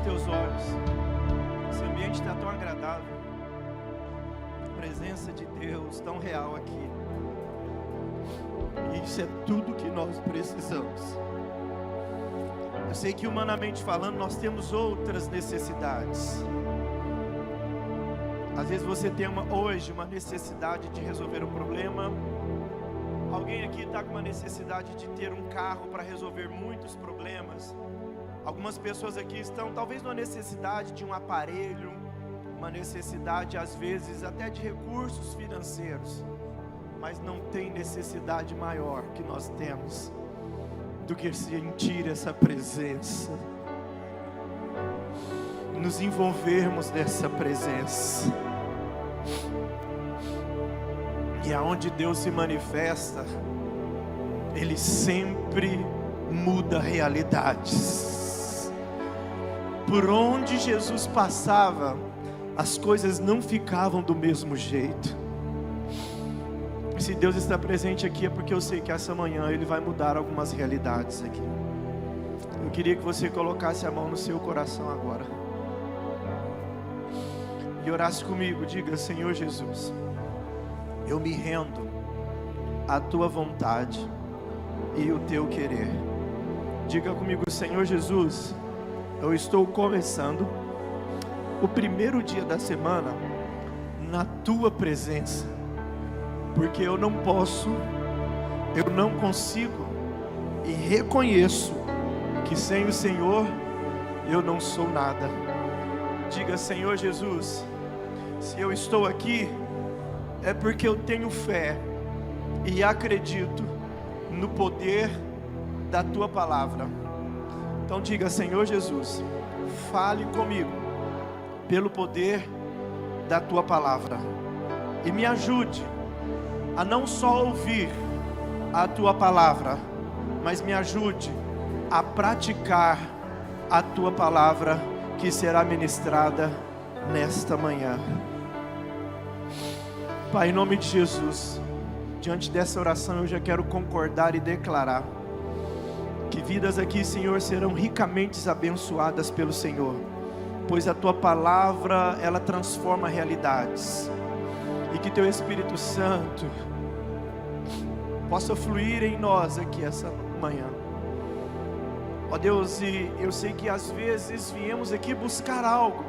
teus olhos. Esse ambiente está tão agradável. A presença de Deus tão real aqui. E isso é tudo que nós precisamos. Eu sei que humanamente falando nós temos outras necessidades. Às vezes você tem hoje uma necessidade de resolver um problema. Alguém aqui está com uma necessidade de ter um carro para resolver muitos problemas. Algumas pessoas aqui estão talvez numa necessidade de um aparelho, uma necessidade às vezes até de recursos financeiros. Mas não tem necessidade maior que nós temos do que sentir essa presença, nos envolvermos nessa presença. E aonde Deus se manifesta, Ele sempre muda realidades. Por onde Jesus passava, as coisas não ficavam do mesmo jeito. Se Deus está presente aqui é porque eu sei que essa manhã Ele vai mudar algumas realidades aqui. Eu queria que você colocasse a mão no seu coração agora e orasse comigo. Diga: Senhor Jesus, eu me rendo à Tua vontade e o Teu querer. Diga comigo: Senhor Jesus, eu estou começando o primeiro dia da semana na Tua presença. Porque eu não posso, eu não consigo, e reconheço que sem o Senhor eu não sou nada. Diga: Senhor Jesus, se eu estou aqui é porque eu tenho fé e acredito no poder da Tua palavra. Então diga: Senhor Jesus, fale comigo pelo poder da Tua palavra e me ajude a não só ouvir a Tua palavra, mas me ajude a praticar a Tua palavra que será ministrada nesta manhã. Pai, em nome de Jesus, diante dessa oração eu já quero concordar e declarar que vidas aqui, Senhor, serão ricamente abençoadas pelo Senhor, pois a Tua palavra, ela transforma realidades. E que Teu Espírito Santo possa fluir em nós aqui essa manhã. Ó Deus, e eu sei que às vezes viemos aqui buscar algo,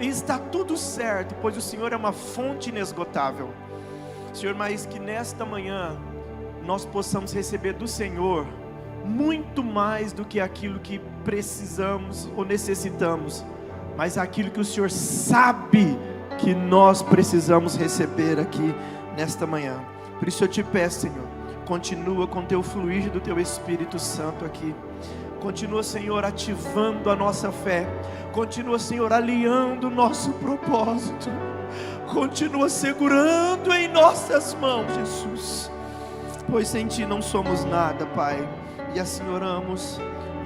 e está tudo certo, pois o Senhor é uma fonte inesgotável. Senhor, mas que nesta manhã nós possamos receber do Senhor muito mais do que aquilo que precisamos ou necessitamos, mas aquilo que o Senhor sabe que nós precisamos receber aqui nesta manhã. Por isso eu te peço, Senhor, continua com Teu fluir do Teu Espírito Santo aqui. Continua, Senhor, ativando a nossa fé. Continua, Senhor, alinhando o nosso propósito. Continua segurando em nossas mãos, Jesus, pois sem Ti não somos nada, Pai. E assim oramos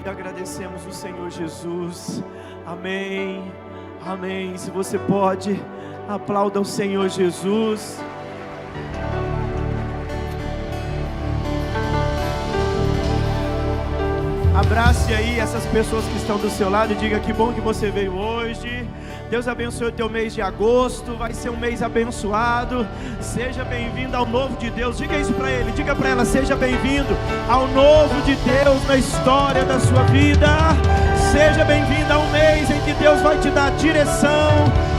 e agradecemos o Senhor Jesus. Amém. Amém. Se você pode, aplauda o Senhor Jesus. Abrace aí essas pessoas que estão do seu lado e diga: que bom que você veio hoje. Deus abençoe o teu mês de agosto, vai ser um mês abençoado. Seja bem-vindo ao novo de Deus. Diga isso para ele, diga para ela: seja bem-vindo ao novo de Deus na história da sua vida. Seja bem-vindo ao mês em que Deus vai te dar direção,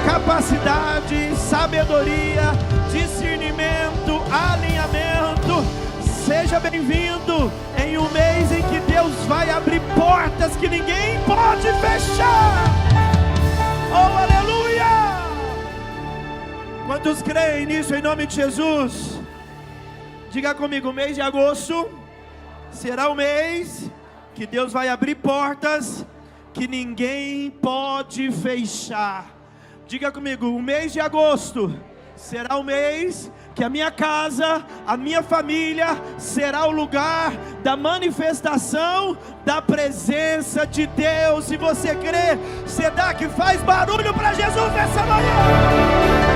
capacidade, sabedoria, discernimento, alinhamento. Seja bem-vindo em um mês em que Deus vai abrir portas que ninguém pode fechar. Oh, aleluia! Quantos creem nisso em nome de Jesus? Diga comigo: o mês de agosto será o mês que Deus vai abrir portas que ninguém pode fechar. Diga comigo: o mês de agosto será o mês que a minha casa, a minha família será o lugar da manifestação da presença de Deus. Se você crê, você dá que faz barulho para Jesus nessa manhã.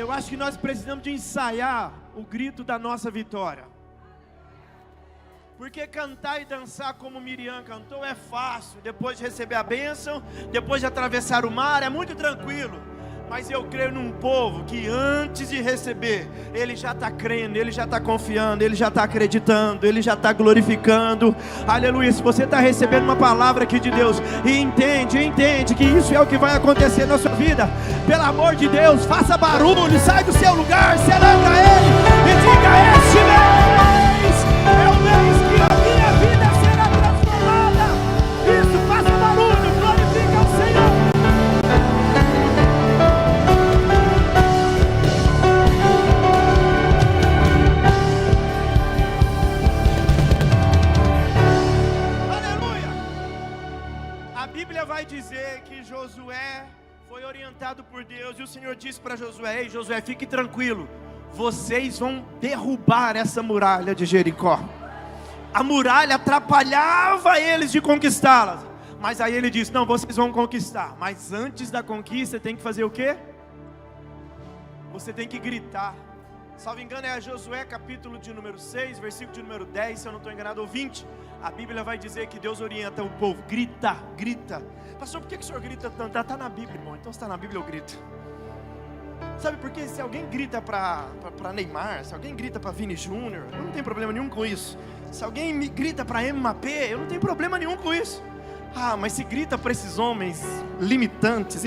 Eu acho que nós precisamos de ensaiar o grito da nossa vitória. Porque cantar e dançar como Miriam cantou é fácil. Depois de receber a bênção, depois de atravessar o mar, é muito tranquilo. Mas eu creio num povo que antes de receber, ele já está crendo, ele já está confiando, ele já está acreditando, ele já está glorificando. Aleluia. Se você está recebendo uma palavra aqui de Deus e entende que isso é o que vai acontecer na sua vida, pelo amor de Deus, faça barulho, sai do seu lugar, celebra Ele e diga: este mês é o mês que a minha vida será transformada. Isso, faça barulho, glorifica o Senhor. A Bíblia vai dizer que Josué foi orientado por Deus, e o Senhor disse para Josué: ei Josué, fique tranquilo, vocês vão derrubar essa muralha de Jericó. A muralha atrapalhava eles de conquistá-la, mas aí ele disse: não, vocês vão conquistar, mas antes da conquista tem que fazer o quê? Você tem que gritar. Salvo engano é Josué capítulo de número 6, versículo de número 10, se eu não estou enganado, ou 20. A Bíblia vai dizer que Deus orienta o povo: grita, grita. Pastor, por que o senhor grita tanto? Está na Bíblia, irmão. Então se está na Bíblia, eu grito. Sabe por quê? Se alguém grita para Neymar, se alguém grita para Vini Júnior, eu não tenho problema nenhum com isso. Se alguém me grita para Mbappé, eu não tenho problema nenhum com isso. Ah, mas se grita para esses homens limitantes,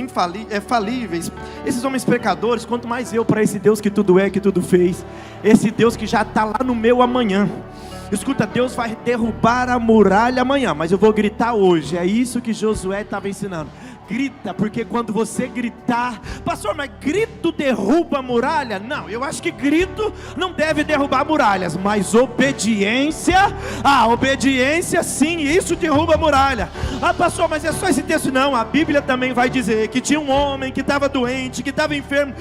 falíveis, esses homens pecadores, quanto mais eu para esse Deus que tudo é, que tudo fez, esse Deus que já está lá no meu amanhã. Escuta, Deus vai derrubar a muralha amanhã, mas eu vou gritar hoje. É isso que Josué estava ensinando. Grita, porque quando você gritar, pastor, mas grito derruba a muralha? Não, eu acho que grito não deve derrubar muralhas, mas obediência, obediência sim, isso derruba a muralha. Ah, pastor, mas é só esse texto? Não, a Bíblia também vai dizer que tinha um homem que estava doente, que estava enfermo,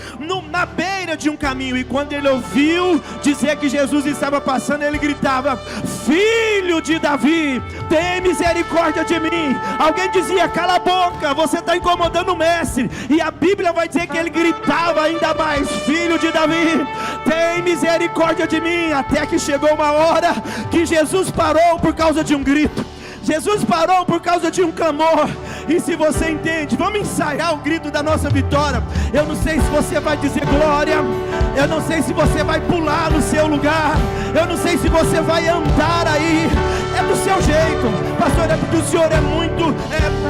na beira de um caminho, e quando ele ouviu dizer que Jesus estava passando, ele gritava: filho de Davi, tem misericórdia de mim. Alguém dizia: cala a boca, você está incomodando o mestre. E a Bíblia vai dizer que ele gritava ainda mais: filho de Davi, tem misericórdia de mim. Até que chegou uma hora que Jesus parou por causa de um grito. Jesus parou por causa de um clamor. E se você entende, vamos ensaiar o grito da nossa vitória. Eu não sei se você vai dizer glória, eu não sei se você vai pular no seu lugar, eu não sei se você vai andar aí. É do seu jeito, pastor, é porque o senhor é muito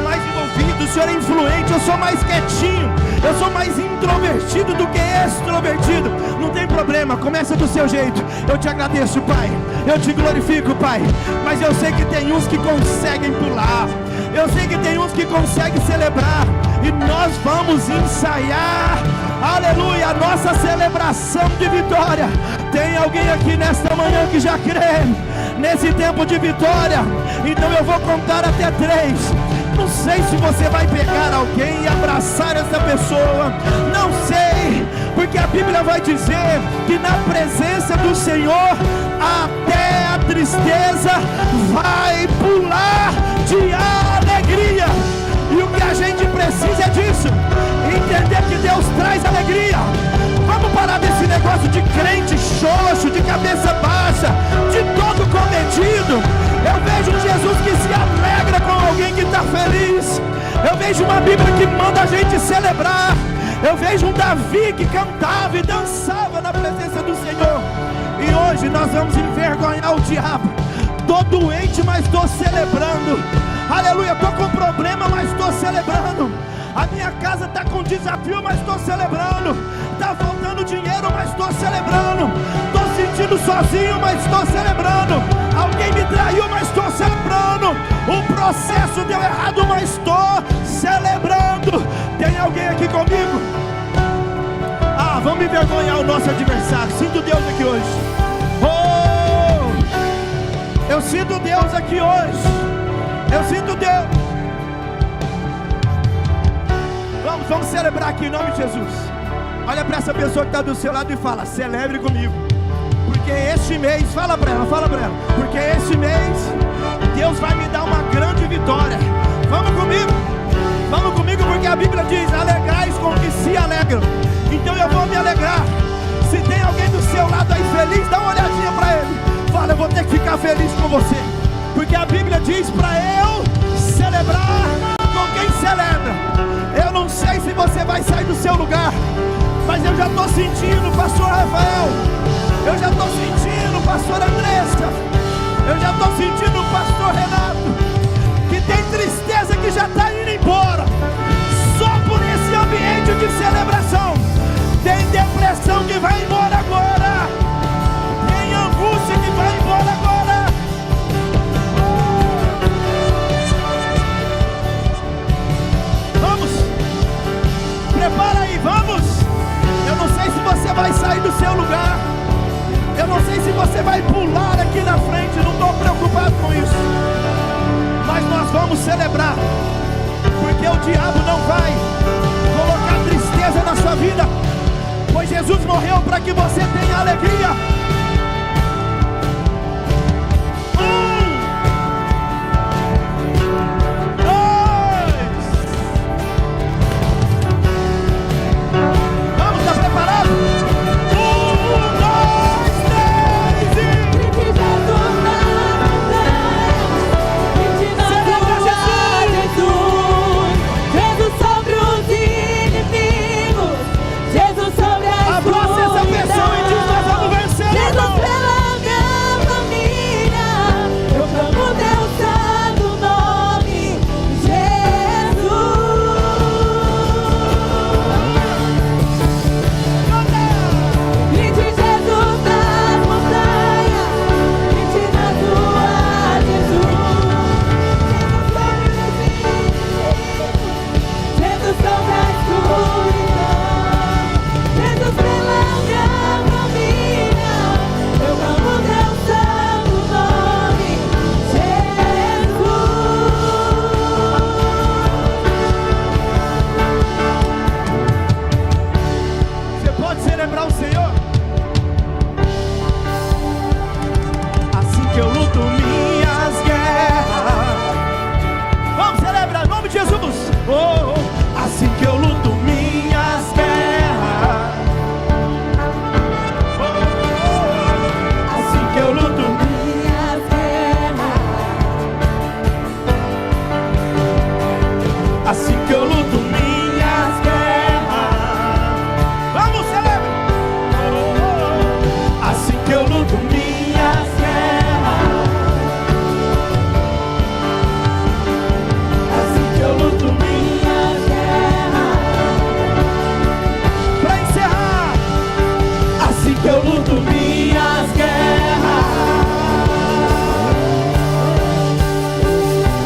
mais envolvido, o senhor é influente, eu sou mais quietinho, eu sou mais introvertido do que extrovertido. Não tem problema, começa do seu jeito. Eu te agradeço, Pai, eu te glorifico, Pai, mas eu sei que tem uns que conseguem pular, eu sei que tem uns que conseguem celebrar, e nós vamos ensaiar, aleluia, a nossa celebração de vitória. Tem alguém aqui nesta manhã que já crê nesse tempo de vitória? Então eu vou contar até 3. Não sei se você vai pegar alguém e abraçar essa pessoa, não sei, porque a Bíblia vai dizer que na presença do Senhor até a tristeza vai pular de alegria. E o que a gente precisa é disso, entender que Deus traz alegria. Vamos parar desse negócio de crente xoxo, de cabeça baixa, de todo cometido. Eu vejo um Jesus que se alegra com alguém que está feliz. Eu vejo uma Bíblia que manda a gente celebrar. Eu vejo um Davi que cantava e dançava na presença do Senhor. E hoje nós vamos envergonhar o diabo. Estou doente, mas estou celebrando. Aleluia, estou com problema, mas estou celebrando. A minha casa está com desafio, mas estou celebrando. Está faltando dinheiro, mas estou celebrando. Estou sentindo sozinho, mas estou celebrando. Alguém me traiu, mas estou celebrando. O processo deu errado, mas estou celebrando. Tem alguém aqui comigo? Vamos envergonhar o nosso adversário. Sinto Deus aqui hoje. Eu sinto Deus aqui hoje. Eu sinto Deus. Vamos celebrar aqui em nome de Jesus. Olha para essa pessoa que está do seu lado e fala: celebre comigo, porque este mês, fala para ela, porque este mês Deus vai me dar uma grande vitória. Vamos comigo, porque a Bíblia diz: alegrais com que se alegram. Então eu vou me alegrar. Se tem alguém do seu lado aí feliz, dá uma olhadinha para ele. Fala, eu vou ter que ficar feliz com você, porque a Bíblia diz para eu celebrar com quem celebra. Eu não sei se você vai sair do seu lugar, mas eu já estou sentindo, pastor Rafael, eu já estou sentindo, pastor Andressa, eu já estou sentindo, pastor Renato, que tem tristeza que já está indo embora, só por esse ambiente de celebração. Tem depressão que vai embora agora, tem angústia que vai embora agora. Vamos, prepara aí, vamos. Eu não sei se você vai sair do seu lugar, eu não sei se você vai pular aqui na frente, não estou preocupado com isso, mas nós vamos celebrar, porque o diabo não vai colocar tristeza na sua vida, pois Jesus morreu para que você tenha alegria. Vamos, está preparado? 1, 2, 3 celebra Jesus! Jesus sobre os inimigos, Jesus sobre as Abraça essa pessoa e diz: nós vamos vencer, Jesus irmão. pela minha família, eu clamo teu santo nome, Jesus. Grite Jesus nas montanhas, grite na tua Jesus. Jesus sobre a escuridão, Jesus pela minha família, eu amo teu santo nome, Você pode celebrar o Senhor? Assim que eu luto minhas guerras. Vamos celebrar em nome de Jesus. Oh, oh. Assim que eu luto minhas guerras. Oh, oh, oh. Assim que eu luto. minhas guerras. Assim que eu luto minhas guerras. Vamos, celebra. Oh, oh, oh. Assim que eu luto minhas guerras. Assim que eu luto minhas guerras. Pra encerrar. Assim que eu luto minhas guerras.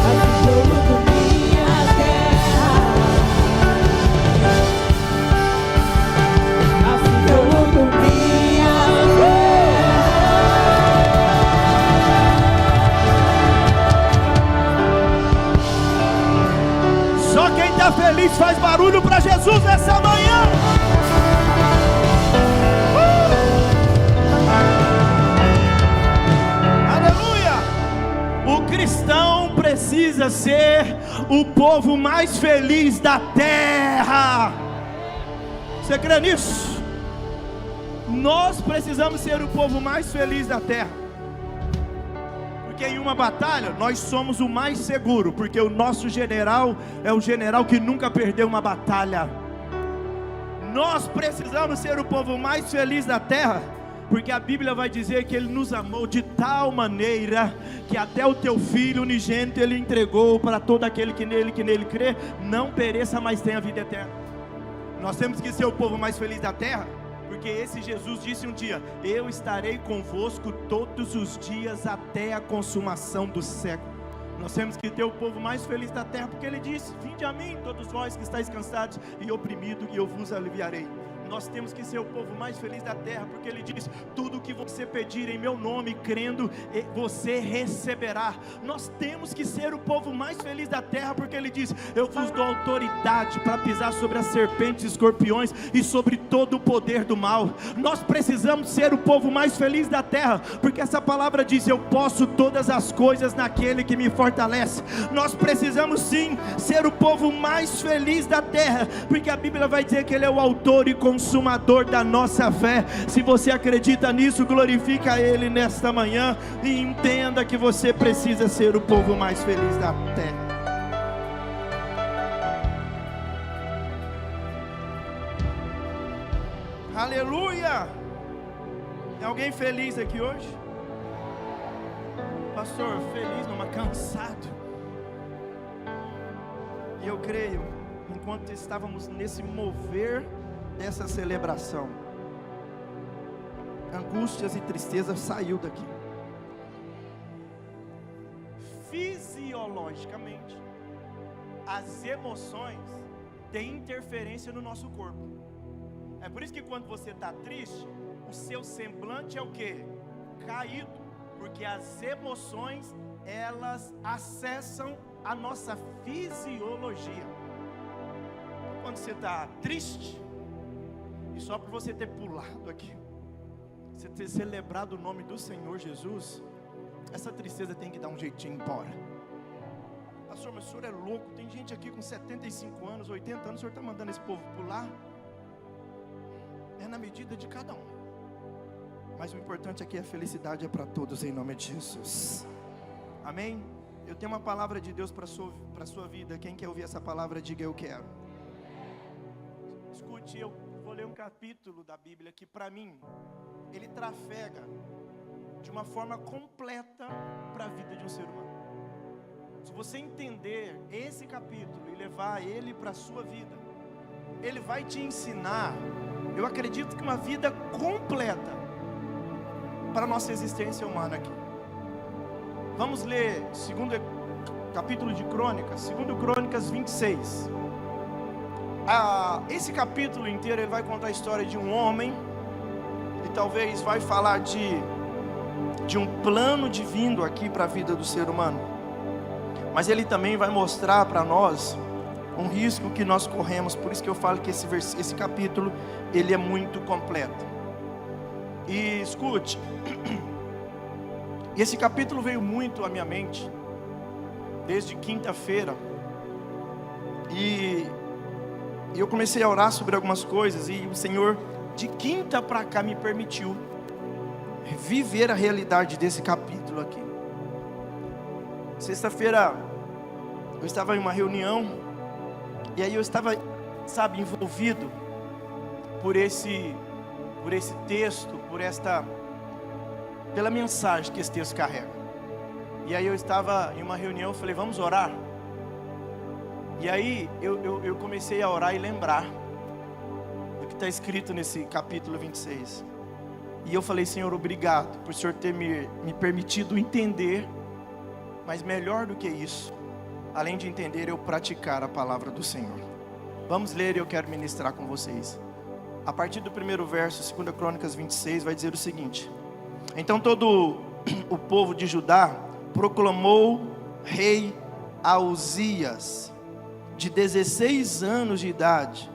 Assim que eu luto minhas guerras. Assim que eu luto minhas guerras. Só quem está feliz faz barulho para Jesus nessa manhã. Aleluia! O cristão precisa ser o povo mais feliz da terra. Você crê nisso? Nós precisamos ser o povo mais feliz da terra. Porque em uma batalha nós somos o mais seguro, porque o nosso general é o general que nunca perdeu uma batalha. Nós precisamos ser o povo mais feliz da terra, porque a Bíblia vai dizer que Ele nos amou de tal maneira que até o teu Filho unigênito Ele entregou para todo aquele que nele crê, não pereça, mas tenha vida eterna. Nós temos que ser o povo mais feliz da terra, porque esse Jesus disse um dia: eu estarei convosco todos os dias até a consumação do século. Nós temos que ter o povo mais feliz da terra, porque Ele disse: vinde a mim todos vós que estáis cansados e oprimidos, e eu vos aliviarei. Nós temos que ser o povo mais feliz da terra, porque Ele diz: tudo o que você pedir em meu nome, crendo, você receberá. Nós temos que ser o povo mais feliz da terra, porque Ele diz: eu vos dou autoridade para pisar sobre as serpentes e escorpiões e sobre todo o poder do mal. Nós precisamos ser o povo mais feliz da terra, porque essa palavra diz: eu posso todas as coisas naquele que me fortalece. Nós precisamos sim ser o povo mais feliz da terra, porque a Bíblia vai dizer que Ele é o autor e consumador consumador da nossa fé. Se você acredita nisso, glorifica Ele nesta manhã e entenda que você precisa ser o povo mais feliz da terra. Aleluia! Tem alguém feliz aqui hoje? Pastor, feliz, mas cansado. E eu creio, enquanto estávamos nesse mover dessa celebração, angústias e tristeza saiu daqui. Fisiologicamente, as emoções têm interferência no nosso corpo. É por isso que quando você está triste, o seu semblante é o quê? Caído, porque as emoções, elas acessam a nossa fisiologia. Quando você está triste, e só por você ter pulado aqui, você ter celebrado o nome do Senhor Jesus, essa tristeza tem que dar um jeitinho embora. Pastor, mas o senhor é louco, tem gente aqui com 75 anos, 80 anos, o senhor está mandando esse povo pular? É na medida de cada um. Mas o importante aqui é a felicidade é para todos, em nome de Jesus. Amém? Eu tenho uma palavra de Deus para a sua vida. Quem quer ouvir essa palavra, diga eu quero. Escute, eu vou ler um capítulo da Bíblia que para mim, ele trafega de uma forma completa para a vida de um ser humano. Se você entender esse capítulo e levar ele para a sua vida, ele vai te ensinar, eu acredito que uma vida completa para a nossa existência humana aqui. Vamos ler segundo capítulo de Crônicas, segundo Crônicas 26. Esse capítulo inteiro ele vai contar a história de um homem, e talvez vai falar de um plano divino aqui para a vida do ser humano. Mas ele também vai mostrar para nós um risco que nós corremos. Por isso que eu falo que esse capítulo ele é muito completo. E escute, esse capítulo veio muito à minha mente desde quinta-feira, e eu comecei a orar sobre algumas coisas, e o Senhor de quinta para cá me permitiu viver a realidade desse capítulo aqui. Sexta-feira eu estava em uma reunião, e aí eu estava, envolvido por esse texto, pela mensagem que esse texto carrega. E aí eu estava em uma reunião, falei, vamos orar? E aí eu comecei a orar e lembrar do que está escrito nesse capítulo 26. E eu falei, Senhor, obrigado por o Senhor ter me permitido entender, mas melhor do que isso, além de entender, eu praticar a palavra do Senhor. Vamos ler e eu quero ministrar com vocês. A partir do primeiro verso, 2 Crônicas 26, vai dizer o seguinte: então todo o povo de Judá proclamou rei a Uzias, de 16 anos de idade,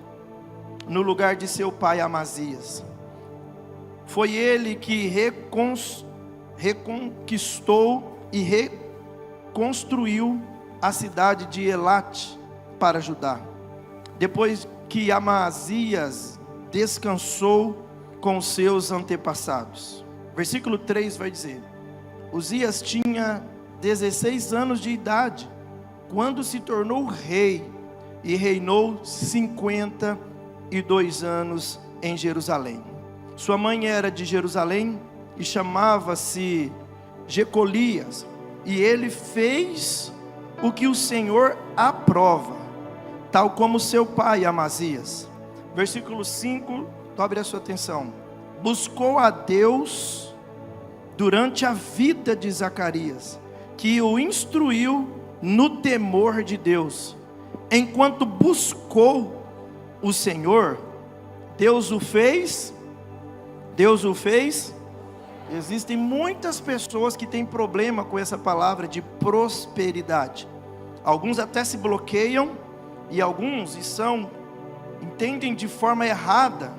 no lugar de seu pai Amazias. Foi ele que reconquistou e reconstruiu a cidade de Elate para Judá, depois que Amazias descansou com seus antepassados. Versículo 3 vai dizer: Uzias tinha 16 anos de idade quando se tornou rei, e reinou 52 anos em Jerusalém. Sua mãe era de Jerusalém e chamava-se Jecolias, e ele fez o que o Senhor aprova, tal como seu pai Amazias. Versículo 5, dobre a sua atenção. Buscou a Deus durante a vida de Zacarias, que o instruiu no temor de Deus. Enquanto buscou o Senhor, Deus o fez. Existem muitas pessoas que têm problema com essa palavra de prosperidade. Alguns até se bloqueiam, e alguns entendem de forma errada.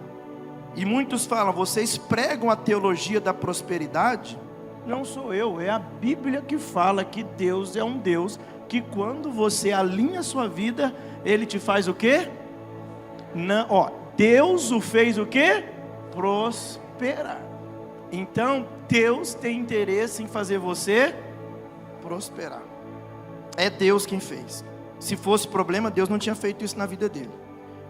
E muitos falam, vocês pregam a teologia da prosperidade? Não sou eu, é a Bíblia que fala que Deus é um Deus que quando você alinha a sua vida, Ele te faz o quê? Deus o fez o quê? Prosperar. Então, Deus tem interesse em fazer você prosperar. É Deus quem fez. Se fosse problema, Deus não tinha feito isso na vida dele.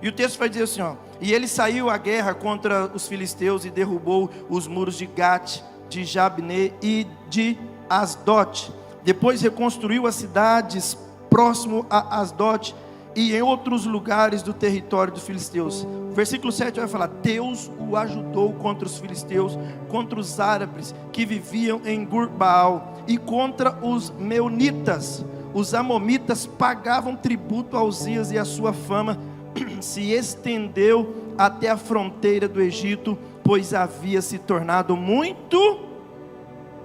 E o texto vai dizer assim, ó: e ele saiu à guerra contra os filisteus e derrubou os muros de Gate, de Jabne e de Asdote. Depois reconstruiu as cidades próximo a Asdote e em outros lugares do território dos filisteus. O versículo 7 vai falar: Deus o ajudou contra os filisteus, contra os árabes que viviam em Gur-Baal e contra os meunitas. Os amomitas pagavam tributo a Uzias e a sua fama se estendeu até a fronteira do Egito, pois havia se tornado muito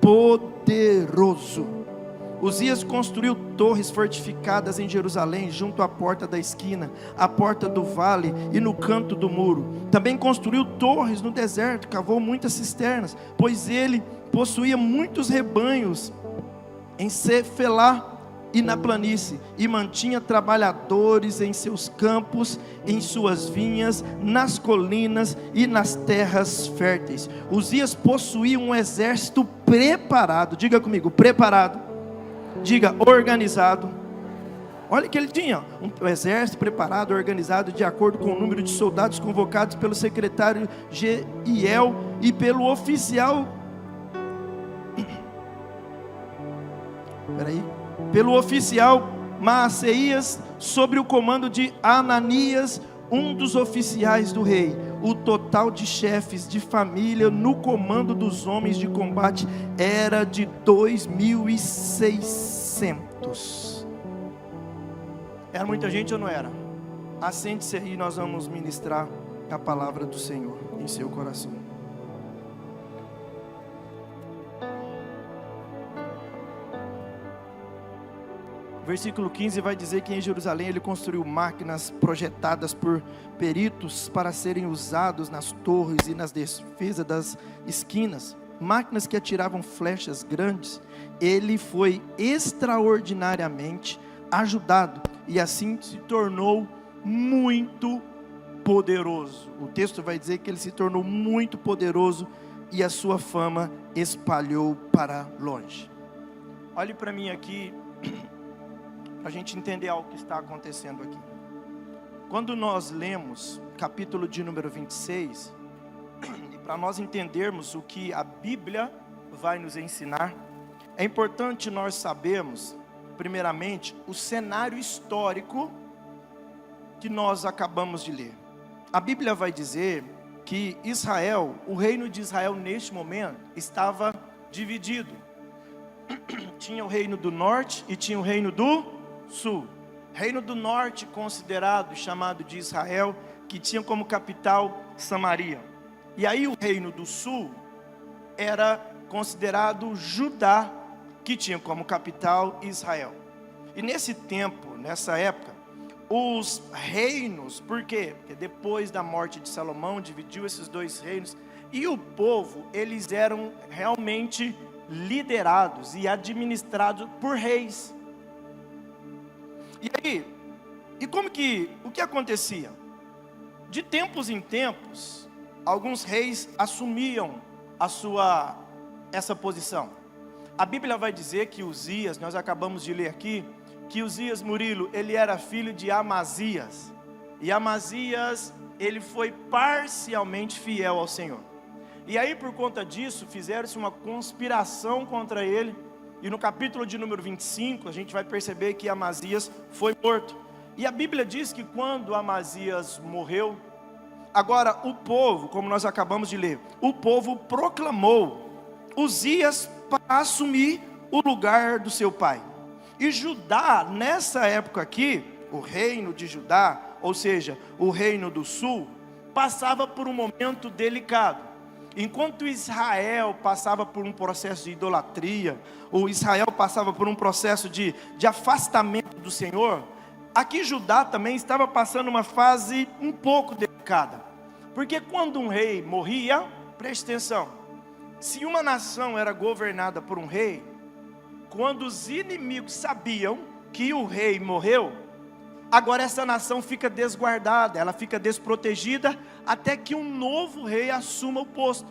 poderoso. Uzias construiu torres fortificadas em Jerusalém, junto à porta da esquina, à porta do vale e no canto do muro. Também construiu torres no deserto, cavou muitas cisternas, pois ele possuía muitos rebanhos em Cefelá e na planície, e mantinha trabalhadores em seus campos, em suas vinhas, nas colinas e nas terras férteis. Uzias possuía um exército preparado. Diga comigo, preparado. Diga, organizado. Olha que ele tinha um exército preparado, organizado, de acordo com o número de soldados convocados pelo secretário Jeiel e pelo oficial pelo oficial Maaseias, sobre o comando de Ananias, um dos oficiais do rei. O total de chefes de família no comando dos homens de combate era de 2.600. Era muita gente ou não era? Assente-se aí, nós vamos ministrar a palavra do Senhor em seu coração. Versículo 15 vai dizer que em Jerusalém ele construiu máquinas projetadas por peritos para serem usados nas torres e nas defesas das esquinas, máquinas que atiravam flechas grandes. Ele foi extraordinariamente ajudado e assim se tornou muito poderoso. O texto vai dizer que ele se tornou muito poderoso e a sua fama espalhou para longe. Olhe para mim aqui, para a gente entender algo que está acontecendo aqui. Quando nós lemos capítulo de número 26, e para nós entendermos o que a Bíblia vai nos ensinar, é importante nós sabermos, primeiramente, o cenário histórico que nós acabamos de ler. A Bíblia vai dizer que Israel, o reino de Israel neste momento, estava dividido. Tinha o reino do norte e tinha o reino do sul. Reino do norte considerado, chamado de Israel, que tinha como capital Samaria. E aí o reino do sul era considerado Judá, que tinha como capital Israel. E nesse tempo, nessa época, os reinos, por quê? Porque depois da morte de Salomão, dividiu esses dois reinos, e o povo, eles eram realmente liderados e administrados por reis. E aí, o que acontecia? De tempos em tempos, alguns reis assumiam essa posição. A Bíblia vai dizer que Uzias, nós acabamos de ler aqui, que Uzias, Murilo, ele era filho de Amazias. E Amazias, ele foi parcialmente fiel ao Senhor. E aí, por conta disso, fizeram-se uma conspiração contra ele. E no capítulo de número 25, a gente vai perceber que Amazias foi morto. E a Bíblia diz que quando Amazias morreu, agora o povo, como nós acabamos de ler, o povo proclamou Uzias para assumir o lugar do seu pai. E Judá, nessa época aqui, o reino de Judá, ou seja, o reino do sul, passava por um momento delicado. Enquanto Israel passava por um processo de idolatria, ou Israel passava por um processo de afastamento do Senhor, aqui Judá também estava passando uma fase um pouco delicada. Porque quando um rei morria, preste atenção, se uma nação era governada por um rei, quando os inimigos sabiam que o rei morreu, agora essa nação fica desguardada, ela fica desprotegida, até que um novo rei assuma o posto.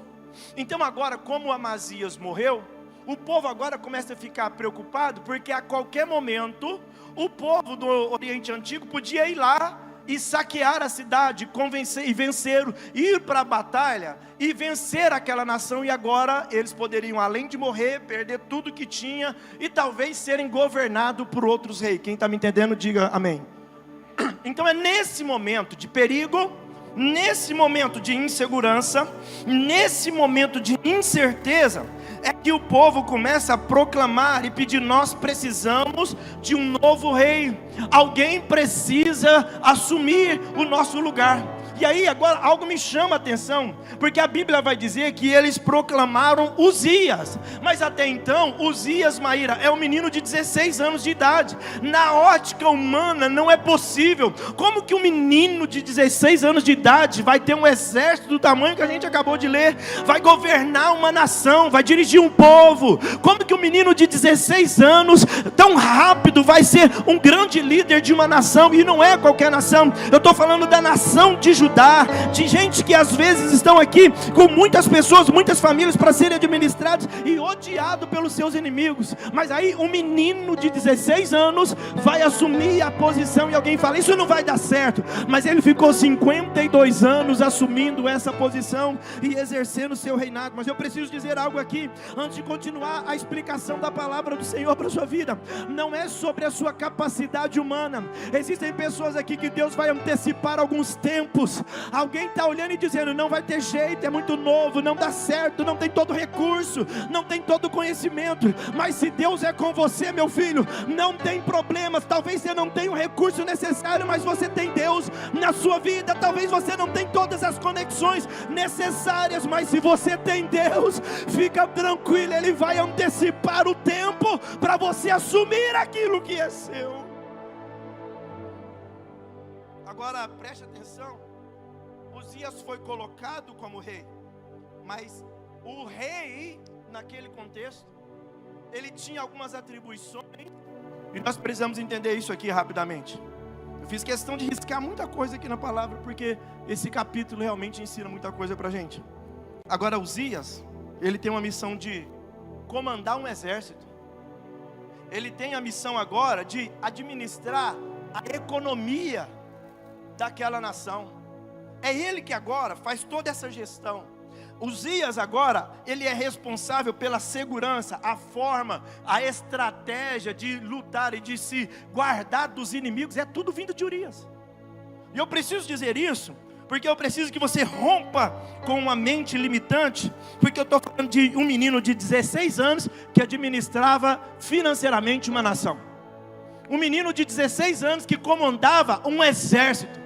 Então agora, como Amazias morreu, o povo agora começa a ficar preocupado, porque a qualquer momento, o povo do Oriente Antigo podia ir lá e saquear a cidade, convencer e vencer, ir para a batalha e vencer aquela nação. E agora eles poderiam, além de morrer, perder tudo que tinha e talvez serem governados por outros reis. Quem está me entendendo, diga amém. Então é nesse momento de perigo, nesse momento de insegurança, nesse momento de incerteza, é que o povo começa a proclamar e pedir: nós precisamos de um novo rei, alguém precisa assumir o nosso lugar. E aí agora algo me chama a atenção, porque a Bíblia vai dizer que eles proclamaram Uzias, mas até então Uzias, Maíra, é um menino de 16 anos de idade. Na ótica humana não é possível. Como que um menino de 16 anos de idade vai ter um exército do tamanho que a gente acabou de ler, vai governar uma nação, vai dirigir um povo? Como que um menino de 16 anos tão rápido vai ser um grande líder de uma nação? E não é qualquer nação, eu estou falando da nação de Judá, de gente que às vezes estão aqui com muitas pessoas, muitas famílias para serem administradas e odiado pelos seus inimigos. Mas aí um menino de 16 anos vai assumir a posição e alguém fala: isso não vai dar certo. Mas ele ficou 52 anos assumindo essa posição e exercendo o seu reinado. Mas eu preciso dizer algo aqui, antes de continuar a explicação da palavra do Senhor para a sua vida. Não é sobre a sua capacidade humana. Existem pessoas aqui que Deus vai antecipar alguns tempos. Alguém está olhando e dizendo: não vai ter jeito, é muito novo, não dá certo, não tem todo recurso, não tem todo conhecimento. Mas se Deus é com você, meu filho, não tem problemas. Talvez você não tenha o recurso necessário, mas você tem Deus na sua vida. Talvez você não tenha todas as conexões necessárias, mas se você tem Deus, fica tranquilo, Ele vai antecipar o tempo para você assumir aquilo que é seu. Agora preste atenção. Uzias foi colocado como rei, mas o rei, naquele contexto, ele tinha algumas atribuições, e nós precisamos entender isso aqui rapidamente. Eu fiz questão de riscar muita coisa aqui na palavra, porque esse capítulo realmente ensina muita coisa para a gente. Agora Uzias, ele tem uma missão de comandar um exército. Ele tem a missão agora de administrar a economia daquela nação. É ele que agora faz toda essa gestão. Uzias agora, ele é responsável pela segurança, a forma, a estratégia de lutar e de se guardar dos inimigos, é tudo vindo de Urias. E eu preciso dizer isso, porque eu preciso que você rompa com uma mente limitante, porque eu estou falando de um menino de 16 anos que administrava financeiramente uma nação. Um menino de 16 anos que comandava um exército.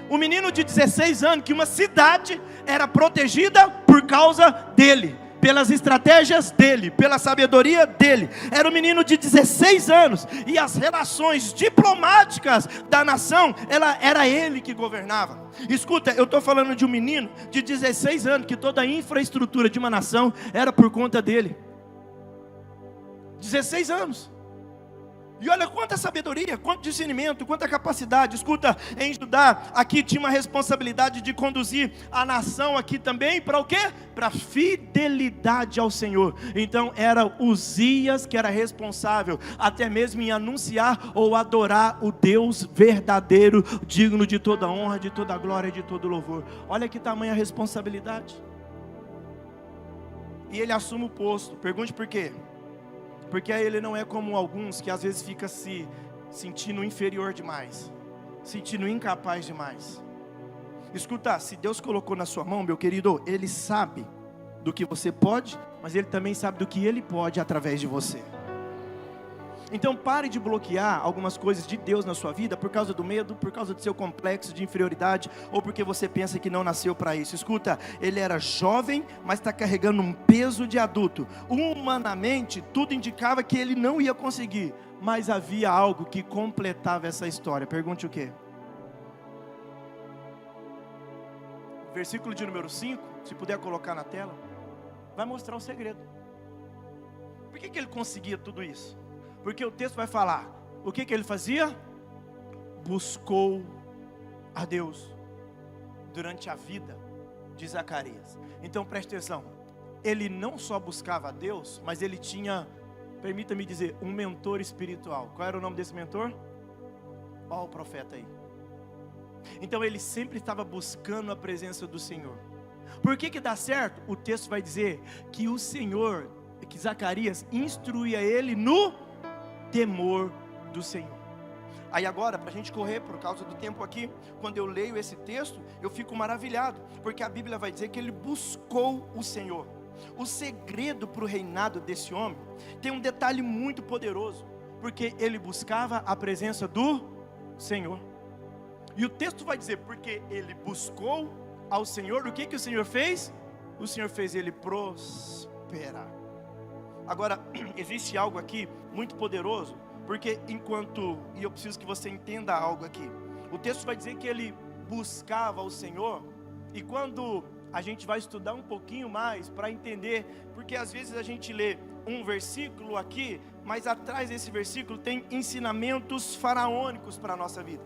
Um menino de 16 anos que uma cidade era protegida por causa dele, pelas estratégias dele, pela sabedoria dele. Era um menino de 16 anos e as relações diplomáticas da nação, era ele que governava. Escuta, eu estou falando de um menino de 16 anos que toda a infraestrutura de uma nação era por conta dele. 16 anos. E olha quanta sabedoria, quanto discernimento, quanta capacidade. Escuta, em Judá, aqui tinha uma responsabilidade de conduzir a nação aqui também, para o quê? Para fidelidade ao Senhor. Então era Uzias que era responsável, até mesmo em anunciar ou adorar o Deus verdadeiro, digno de toda honra, de toda glória e de todo louvor. Olha que tamanha responsabilidade. E ele assume o posto. Pergunte por quê? Porque ele não é como alguns que às vezes fica se sentindo inferior demais, sentindo incapaz demais. Escuta, se Deus colocou na sua mão, meu querido, Ele sabe do que você pode, mas Ele também sabe do que Ele pode através de você. Então pare de bloquear algumas coisas de Deus na sua vida por causa do medo, por causa do seu complexo de inferioridade, ou porque você pensa que não nasceu para isso. Escuta, ele era jovem, mas está carregando um peso de adulto. Humanamente, tudo indicava que ele não ia conseguir, mas havia algo que completava essa história. Pergunte o quê? Versículo de número 5, se puder colocar na tela, vai mostrar o segredo. Por que ele conseguia tudo isso? Porque o texto vai falar, o que ele fazia? buscou a Deus durante a vida de Zacarias. Então preste atenção, ele não só buscava a Deus, mas ele tinha, permita-me dizer, um mentor espiritual. Qual era o nome desse mentor? Ó, o profeta aí. Então ele sempre estava buscando a presença do Senhor. Por que dá certo? O texto vai dizer que o Senhor, que Zacarias instruía ele no temor do Senhor. Aí agora, para a gente correr por causa do tempo aqui, quando eu leio esse texto, eu fico maravilhado, porque a Bíblia vai dizer que ele buscou o Senhor. O segredo para o reinado desse homem tem um detalhe muito poderoso, porque ele buscava a presença do Senhor. E o texto vai dizer, porque ele buscou ao Senhor, o que o Senhor fez? O Senhor fez ele prosperar. Agora, existe algo aqui muito poderoso, porque e eu preciso que você entenda algo aqui. O texto vai dizer que ele buscava o Senhor, e quando a gente vai estudar um pouquinho mais para entender, porque às vezes a gente lê um versículo aqui, mas atrás desse versículo tem ensinamentos faraônicos para a nossa vida.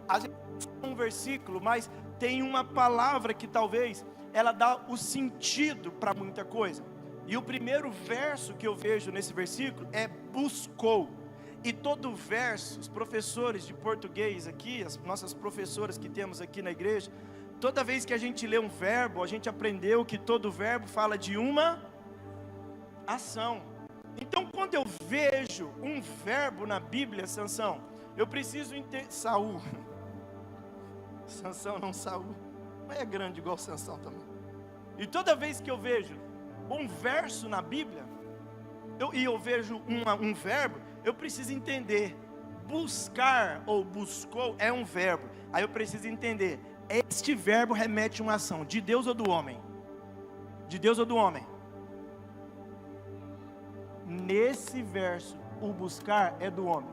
Às vezes um versículo, mas tem uma palavra que talvez ela dá o sentido para muita coisa. E o primeiro verso que eu vejo nesse versículo é buscou. E todo verso, os professores de português aqui, as nossas professoras que temos aqui na igreja, toda vez que a gente lê um verbo, a gente aprendeu que todo verbo fala de uma ação. Então quando eu vejo um verbo na Bíblia, Sansão, eu preciso entender. Saul, Sansão não Saul, mas é grande igual Sansão também. E toda vez que eu vejo um verso na Bíblia, eu vejo um verbo, eu preciso entender. Buscar ou buscou é um verbo. Aí eu preciso entender, este verbo remete a uma ação, de Deus ou do homem? De Deus ou do homem? Nesse verso, o buscar é do homem.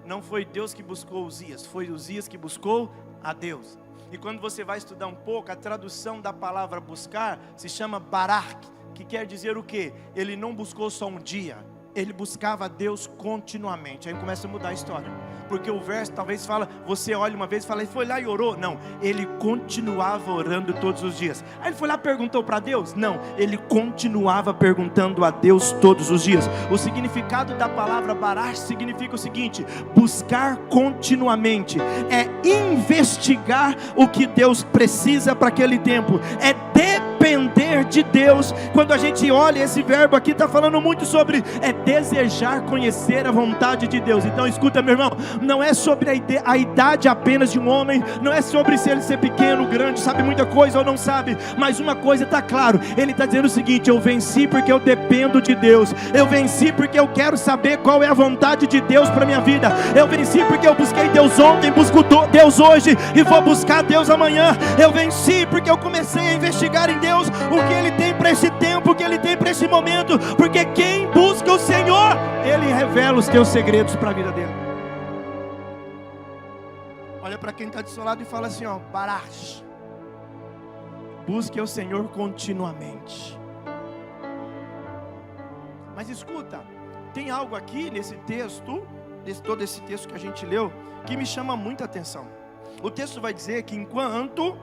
Não foi Deus que buscou Uzias, foi Uzias que buscou a Deus. E quando você vai estudar um pouco, a tradução da palavra buscar se chama barak, que quer dizer o quê? Ele não buscou só um dia, ele buscava a Deus continuamente. Aí começa a mudar a história, porque o verso talvez fala, você olha uma vez e fala, ele foi lá e orou. Não, ele continuava orando todos os dias. Aí ele foi lá e perguntou para Deus? Não, ele continuava perguntando a Deus todos os dias. O significado da palavra barak significa o seguinte: buscar continuamente, é investigar o que Deus precisa para aquele tempo, é depender de Deus. Quando a gente olha esse verbo aqui, está falando muito sobre desejar conhecer a vontade de Deus. Então escuta, meu irmão, não é sobre a idade apenas de um homem, não é sobre se ele ser pequeno, grande, sabe muita coisa ou não sabe, mas uma coisa está claro, ele está dizendo o seguinte: eu venci porque eu dependo de Deus, eu venci porque eu quero saber qual é a vontade de Deus para minha vida, eu venci porque eu busquei Deus ontem, busco Deus hoje e vou buscar Deus amanhã, eu venci porque eu comecei a investigar em Deus o que Ele tem para esse tempo, o que Ele tem para esse momento, porque quem busca o Senhor, Ele revela os teus segredos para a vida dele. Olha para quem está do seu lado e fala assim, ó, Barash, busque o Senhor continuamente. Mas escuta, tem algo aqui nesse texto, todo esse texto que a gente leu, que me chama muita atenção. O texto vai dizer que enquanto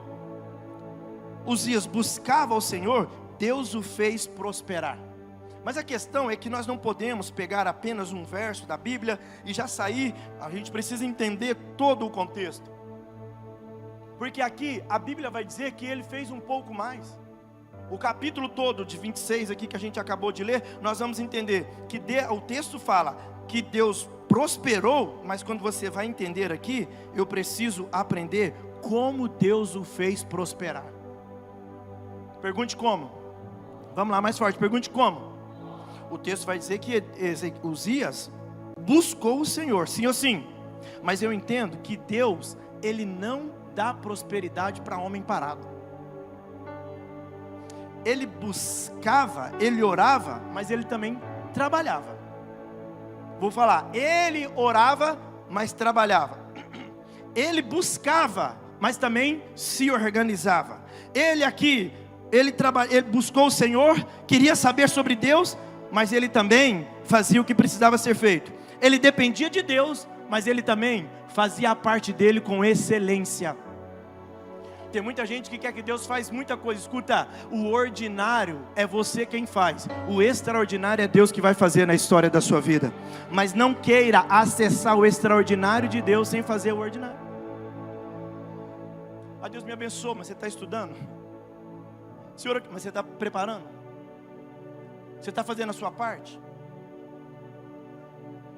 Uzias buscava ao Senhor, Deus o fez prosperar. Mas a questão é que nós não podemos pegar apenas um verso da Bíblia e já sair, a gente precisa entender todo o contexto. Porque aqui a Bíblia vai dizer que ele fez um pouco mais. O capítulo todo de 26 aqui que a gente acabou de ler, nós vamos entender que o texto fala que Deus prosperou, mas quando você vai entender aqui, eu preciso aprender como Deus o fez prosperar. Pergunte como. Vamos lá, mais forte, pergunte como. O texto vai dizer que Uzias buscou o Senhor, sim ou sim? Mas eu entendo que Deus, Ele não dá prosperidade para homem parado. Ele buscava, ele orava, mas ele também trabalhava. Vou falar, ele orava, mas trabalhava. Ele buscava, mas também se organizava. Ele buscou o Senhor, queria saber sobre Deus, mas ele também fazia o que precisava ser feito. Ele dependia de Deus, mas ele também fazia a parte dele com excelência. Tem muita gente que quer que Deus faça muita coisa. Escuta, o ordinário é você quem faz, o extraordinário é Deus que vai fazer na história da sua vida. Mas não queira acessar o extraordinário de Deus sem fazer o ordinário. Ah, Deus me abençoou, mas você está estudando? Senhor, mas você está preparando? Você está fazendo a sua parte?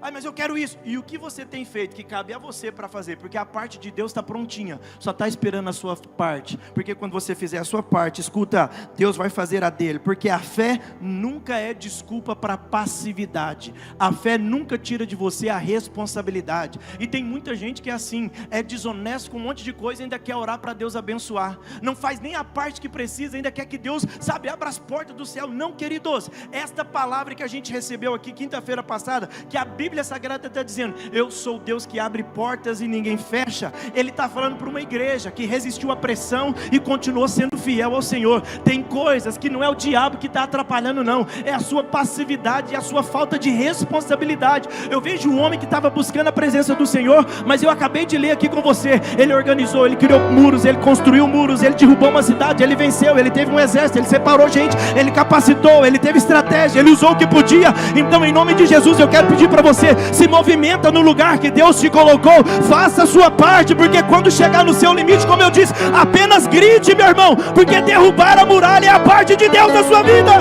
Ai, mas eu quero isso. E o que você tem feito que cabe a você para fazer? Porque a parte de Deus está prontinha, só está esperando a sua parte. Porque quando você fizer a sua parte, escuta, Deus vai fazer a dele. Porque a fé nunca é desculpa para passividade. A fé nunca tira de você a responsabilidade. E tem muita gente que é assim, é desonesto com um monte de coisa e ainda quer orar para Deus abençoar. Não faz nem a parte que precisa, ainda quer que Deus, sabe, abra as portas do céu. Não, queridos, esta palavra que a gente recebeu aqui quinta-feira passada, que a Bíblia Sagrada está dizendo, eu sou Deus que abre portas e ninguém fecha. Ele está falando para uma igreja que resistiu à pressão e continuou sendo fiel ao Senhor. Tem coisas que não é o diabo que está atrapalhando, não, é a sua passividade e a sua falta de responsabilidade. Eu vejo um homem que estava buscando a presença do Senhor, mas eu acabei de ler aqui com você, ele organizou, ele criou muros, ele construiu muros, ele derrubou uma cidade, ele venceu, ele teve um exército, ele separou gente, ele capacitou, ele teve estratégia, ele usou o que podia. Então, em nome de Jesus, eu quero pedir para você, se movimenta no lugar que Deus te colocou, faça a sua parte, porque quando chegar no seu limite, como eu disse, apenas grite, meu irmão, porque derrubar a muralha é a parte de Deus na sua vida.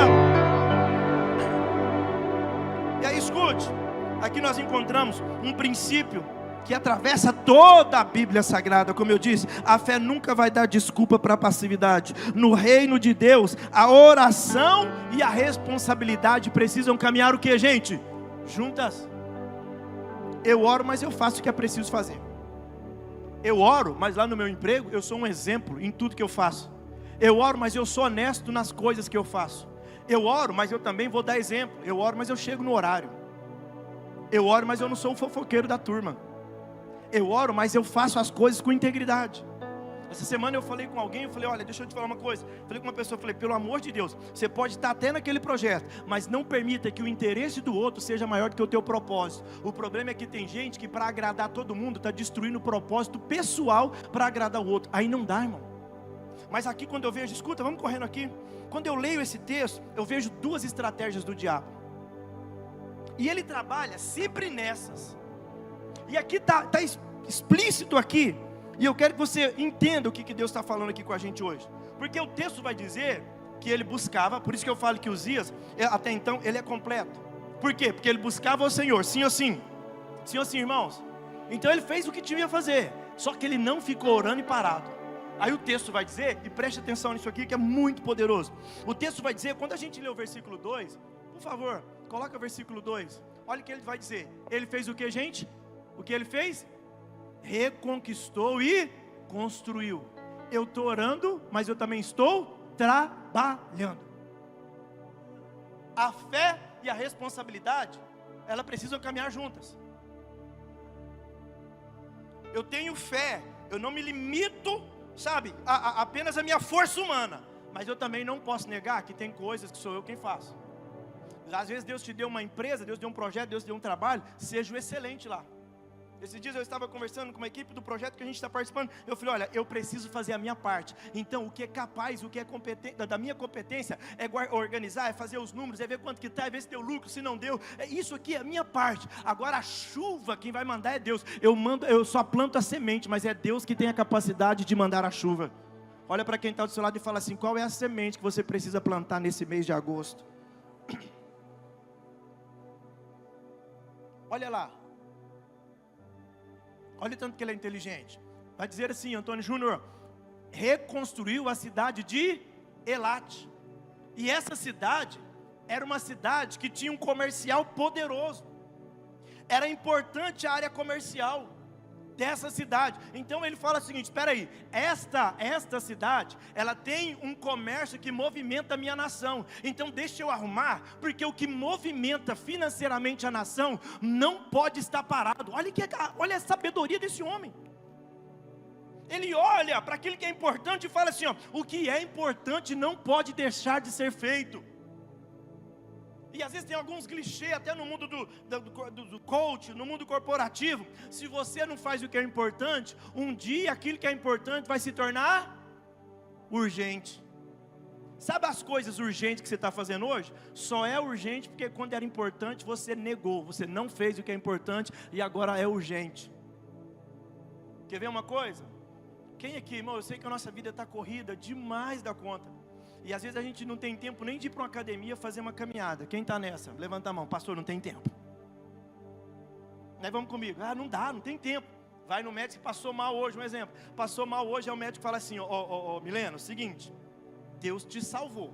E aí escute, aqui nós encontramos um princípio que atravessa toda a Bíblia Sagrada. Como eu disse, a fé nunca vai dar desculpa para a passividade. No reino de Deus, a oração e a responsabilidade precisam caminhar o que, gente? Juntas. Eu oro, mas eu faço o que é preciso fazer. Eu oro, mas lá no meu emprego eu sou um exemplo em tudo que eu faço. Eu oro, mas eu sou honesto nas coisas que eu faço. Eu oro, mas eu também vou dar exemplo. Eu oro, mas eu chego no horário. Eu oro, mas eu não sou o fofoqueiro da turma. Eu oro, mas eu faço as coisas com integridade. Essa semana eu falei com alguém, eu falei, olha, deixa eu te falar uma coisa. Falei com uma pessoa, falei, pelo amor de Deus, você pode estar até naquele projeto, mas não permita que o interesse do outro seja maior do que o teu propósito. O problema é que tem gente que para agradar todo mundo, está destruindo o propósito pessoal para agradar o outro. Aí não dá, irmão. Mas aqui quando eu vejo, escuta, vamos correndo aqui. Quando eu leio esse texto, eu vejo duas estratégias do diabo. E ele trabalha sempre nessas. E aqui está explícito aqui. E eu quero que você entenda o que Deus está falando aqui com a gente hoje. Porque o texto vai dizer que ele buscava, por isso que eu falo que Uzias, até então, ele é completo. Por quê? Porque ele buscava o Senhor, sim ou sim? Sim ou sim, irmãos? Então ele fez o que tinha a fazer, só que ele não ficou orando e parado. Aí o texto vai dizer, e preste atenção nisso aqui que é muito poderoso. O texto vai dizer, quando a gente lê o versículo 2, por favor, coloca o versículo 2. Olha o que ele vai dizer. Ele fez o que, gente? O que ele fez? Reconquistou e construiu. Eu estou orando, mas eu também estou trabalhando. A fé e a responsabilidade, elas precisam caminhar juntas. Eu tenho fé, eu não me limito, sabe, apenas a minha força humana, mas eu também não posso negar que tem coisas que sou eu quem faço. Às vezes Deus te deu uma empresa, Deus deu um projeto, Deus deu um trabalho, seja o excelente lá. Esses dias eu estava conversando com uma equipe do projeto que a gente está participando. Eu falei, olha, eu preciso fazer a minha parte. Então, o que é capaz, o que é da minha competência é organizar, é fazer os números, é ver quanto que está, é ver se deu lucro, se não deu. Isso aqui é a minha parte. Agora, a chuva, quem vai mandar é Deus. Eu só planto a semente, mas é Deus que tem a capacidade de mandar a chuva. Olha para quem está do seu lado e fala assim, qual é a semente que você precisa plantar nesse mês de agosto? Olha lá. Olha o tanto que ele é inteligente. Vai dizer assim, Antônio Júnior, reconstruiu a cidade de Elate. E essa cidade era uma cidade que tinha um comercial poderoso. Era importante a área comercial dessa cidade. Então ele fala o seguinte, espera aí, esta cidade, ela tem um comércio que movimenta a minha nação. Então deixa eu arrumar, porque o que movimenta financeiramente a nação não pode estar parado. Olha a sabedoria desse homem. Ele olha para aquilo que é importante e fala assim, ó, o que é importante não pode deixar de ser feito. E às vezes tem alguns clichês, até no mundo do coach, no mundo corporativo. Se você não faz o que é importante, um dia aquilo que é importante vai se tornar urgente. Sabe as coisas urgentes que você está fazendo hoje? Só é urgente porque quando era importante você negou, você não fez o que é importante e agora é urgente. Quer ver uma coisa? Quem aqui, irmão, eu sei que a nossa vida está corrida demais da conta. E às vezes a gente não tem tempo nem de ir para uma academia fazer uma caminhada. Quem está nessa? Levanta a mão. Pastor, não tem tempo. Aí vamos comigo. Ah, não dá, não tem tempo. Vai no médico, passou mal hoje, um exemplo. Passou mal hoje, aí o médico fala assim, Milena, seguinte, Deus te salvou.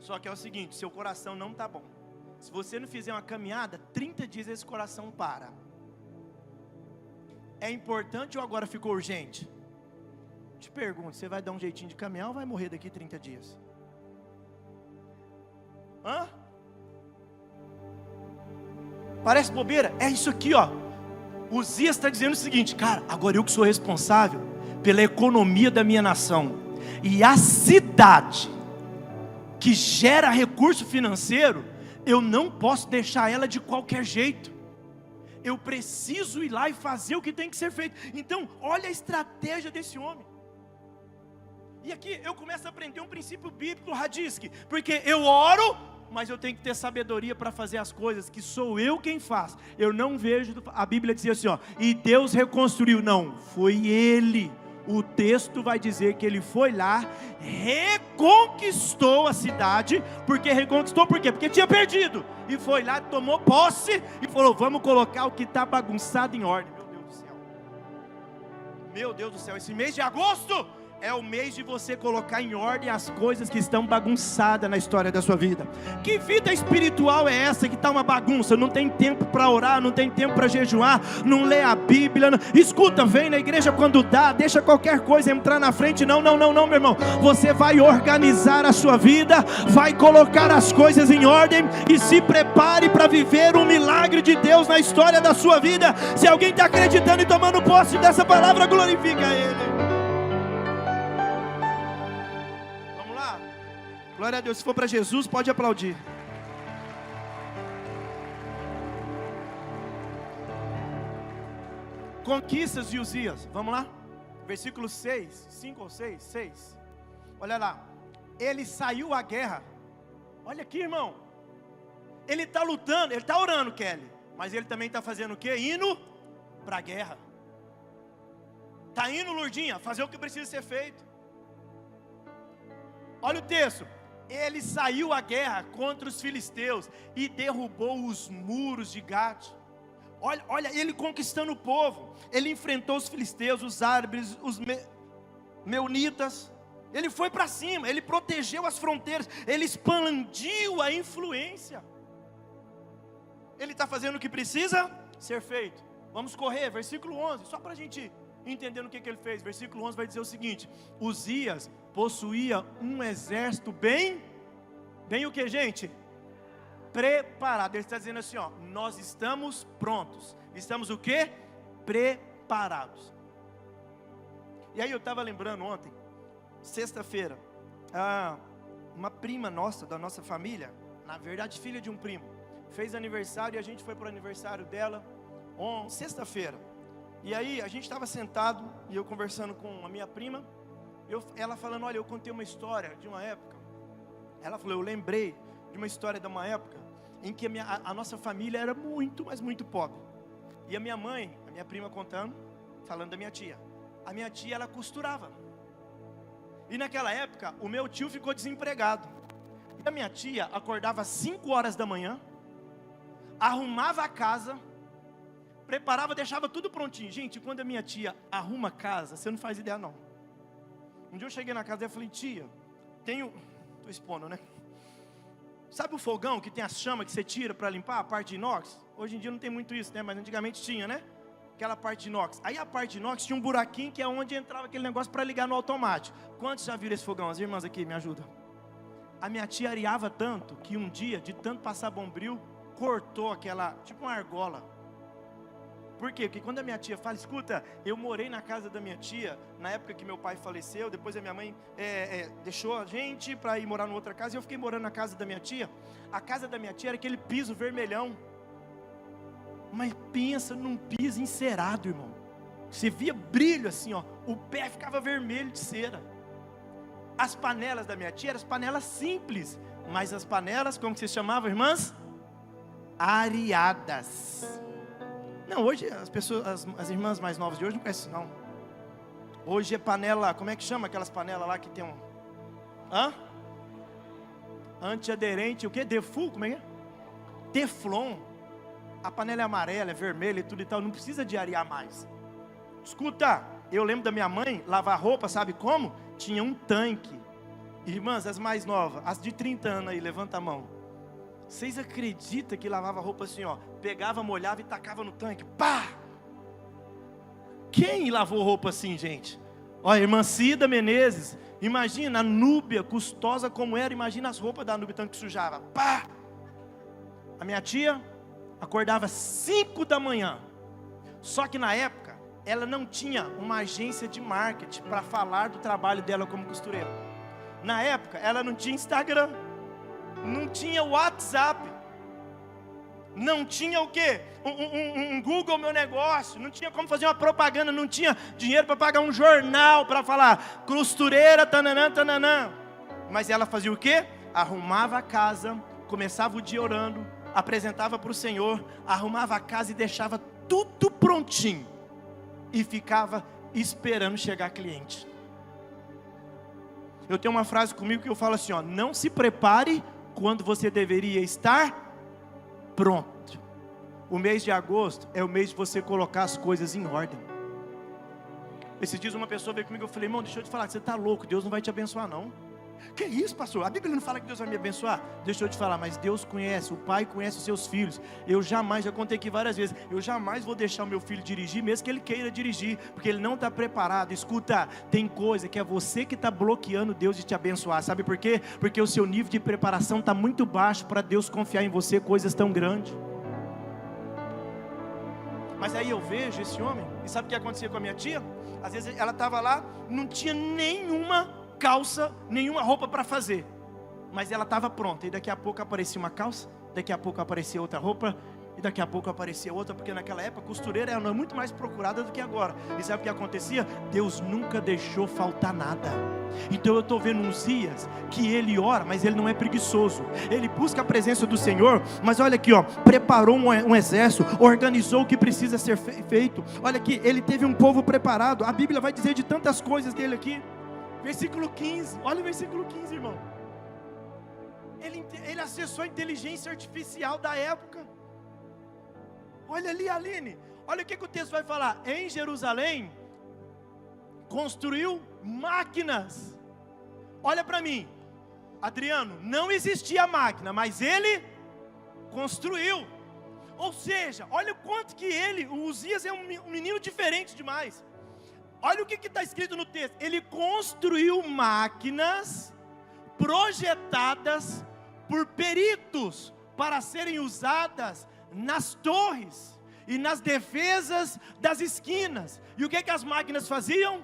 Só que é o seguinte, seu coração não está bom. Se você não fizer uma caminhada, 30 dias esse coração para. É importante ou agora ficou urgente? Te pergunto, você vai dar um jeitinho de caminhar ou vai morrer daqui 30 dias? Hã? Parece bobeira? É isso aqui, ó. Uzias está dizendo o seguinte, cara, agora eu que sou responsável pela economia da minha nação. E a cidade que gera recurso financeiro, eu não posso deixar ela de qualquer jeito. Eu preciso ir lá e fazer o que tem que ser feito. Então, olha a estratégia desse homem. E aqui eu começo a aprender um princípio bíblico, Radisky, porque eu oro, mas eu tenho que ter sabedoria para fazer as coisas, que sou eu quem faz. Eu não vejo, a Bíblia dizia assim, ó, e Deus reconstruiu. Não, foi Ele. O texto vai dizer que Ele foi lá, reconquistou a cidade. Porque reconquistou, por quê? Porque tinha perdido. E foi lá, tomou posse e falou, vamos colocar o que está bagunçado em ordem. Meu Deus do céu. Meu Deus do céu, esse mês de agosto é o mês de você colocar em ordem as coisas que estão bagunçadas na história da sua vida. Que vida espiritual é essa que está uma bagunça? Não tem tempo para orar, não tem tempo para jejuar, não lê a Bíblia. Não... Escuta, vem na igreja quando dá, deixa qualquer coisa entrar na frente. Não, meu irmão. Você vai organizar a sua vida, vai colocar as coisas em ordem e se prepare para viver um milagre de Deus na história da sua vida. Se alguém está acreditando e tomando posse dessa palavra, glorifica Ele. Glória a Deus, se for para Jesus, pode aplaudir. Conquistas de Uzias, vamos lá? Versículo 6, 5 ou 6, 6. Olha lá, ele saiu à guerra. Olha aqui, irmão. Ele está lutando, ele está orando, Kelly. Mas ele também está fazendo o quê? Indo para a guerra. Está indo, Lourdinha, fazer o que precisa ser feito. Olha o texto. Ele saiu à guerra contra os filisteus e derrubou os muros de Gate. Olha, ele conquistando o povo. Ele enfrentou os filisteus, os árabes, os meunitas. Ele foi para cima, ele protegeu as fronteiras, ele expandiu a influência. Ele está fazendo o que precisa ser feito. Vamos correr, versículo 11, só para a gente entender o que ele fez. Versículo 11 vai dizer o seguinte: Uzias possuía um exército bem o que, gente? Preparado. Ele está dizendo assim, ó, nós estamos prontos. Estamos o que? Preparados. E aí eu estava lembrando ontem, sexta-feira, uma prima nossa, da nossa família, na verdade filha de um primo, fez aniversário e a gente foi para o aniversário dela, sexta-feira. E aí a gente estava sentado e eu conversando com a minha prima, ela falando, olha, eu contei uma história de uma época. Ela falou, eu lembrei de uma história de uma época em que a nossa família era muito, mas muito pobre. E a minha mãe, a minha prima contando, falando da minha tia. A minha tia, ela costurava. E naquela época, o meu tio ficou desempregado. E a minha tia acordava às 5 horas da manhã, arrumava a casa, preparava, deixava tudo prontinho. Gente, quando a minha tia arruma a casa, você não faz ideia não. Um dia eu cheguei na casa e falei, tia, estou expondo, né? Sabe o fogão que tem as chamas que você tira para limpar, a parte de inox? Hoje em dia não tem muito isso, né? Mas antigamente tinha, né? Aquela parte de inox. Aí a parte de inox tinha um buraquinho que é onde entrava aquele negócio para ligar no automático. Quantos já viram esse fogão? As irmãs aqui me ajudam. A minha tia areava tanto que um dia, de tanto passar bombril, cortou aquela, tipo uma argola. Por quê? Porque quando a minha tia fala, escuta, eu morei na casa da minha tia, na época que meu pai faleceu, depois a minha mãe deixou a gente para ir morar em outra casa, e eu fiquei morando na casa da minha tia. A casa da minha tia era aquele piso vermelhão. Mas pensa num piso encerado, irmão. Você via brilho assim, ó, o pé ficava vermelho de cera. As panelas da minha tia eram as panelas simples, mas as panelas, como que se chamavam, irmãs? Areadas. Não, hoje as pessoas, as irmãs mais novas de hoje não conhecem não. Hoje é panela, como é que chama aquelas panelas lá que tem um... Antiaderente, o que? Defu, como é que é? Teflon. A panela é amarela, é vermelha e tudo e tal, não precisa de arear mais. Escuta, eu lembro da minha mãe lavar roupa, sabe como? Tinha um tanque. Irmãs, as mais novas, as de 30 anos aí, levanta a mão. Vocês acreditam que lavava roupa assim, ó? Pegava, molhava e tacava no tanque. Pá! Quem lavou roupa assim, gente? Ó, irmã Cida Menezes. Imagina a Núbia, custosa como era. Imagina as roupas da Núbia, tanto que sujava. Pá! A minha tia acordava 5 da manhã. Só que na época, ela não tinha uma agência de marketing para falar do trabalho dela como costureira. Na época, ela não tinha Instagram. Não tinha WhatsApp, não tinha o quê? Um Google Meu Negócio, não tinha como fazer uma propaganda, não tinha dinheiro para pagar um jornal para falar costureira, tananã, tananã. Mas ela fazia o quê? Arrumava a casa, começava o dia orando, apresentava para o Senhor, arrumava a casa e deixava tudo prontinho e ficava esperando chegar cliente. Eu tenho uma frase comigo que eu falo assim, ó, não se prepare quando você deveria estar pronto. O mês de agosto é o mês de você colocar as coisas em ordem. Esses dias uma pessoa veio comigo, eu falei, irmão, deixa eu te falar, você está louco, Deus não vai te abençoar não. Que isso, pastor? A Bíblia não fala que Deus vai me abençoar? Deixa eu te falar, mas Deus conhece, o pai conhece os seus filhos. Eu jamais, já contei aqui várias vezes, eu jamais vou deixar o meu filho dirigir, mesmo que ele queira dirigir, porque ele não está preparado. Escuta, tem coisa que é você que está bloqueando Deus de te abençoar. Sabe por quê? Porque o seu nível de preparação está muito baixo para Deus confiar em você coisas tão grandes. Mas aí eu vejo esse homem, e sabe o que acontecia com a minha tia? Às vezes ela estava lá, não tinha nenhuma calça, nenhuma roupa para fazer, mas ela estava pronta, e daqui a pouco aparecia uma calça, daqui a pouco aparecia outra roupa, e daqui a pouco aparecia outra, porque naquela época a costureira era muito mais procurada do que agora. E sabe o que acontecia? Deus nunca deixou faltar nada. Então eu estou vendo um Uzias que ele ora, mas ele não é preguiçoso, ele busca a presença do Senhor, mas olha aqui, ó, preparou um exército, organizou o que precisa ser feito. Olha aqui, ele teve um povo preparado. A Bíblia vai dizer de tantas coisas dele aqui. Versículo 15, olha o versículo 15, irmão. Ele acessou a inteligência artificial da época. Olha ali, Aline, olha o que o texto vai falar. Em Jerusalém, construiu máquinas. Olha para mim, Adriano, não existia máquina, mas ele construiu. Ou seja, olha o quanto que o Uzias é um menino diferente demais. Olha o que está escrito no texto. Ele construiu máquinas projetadas por peritos para serem usadas nas torres e nas defesas das esquinas. E o que as máquinas faziam?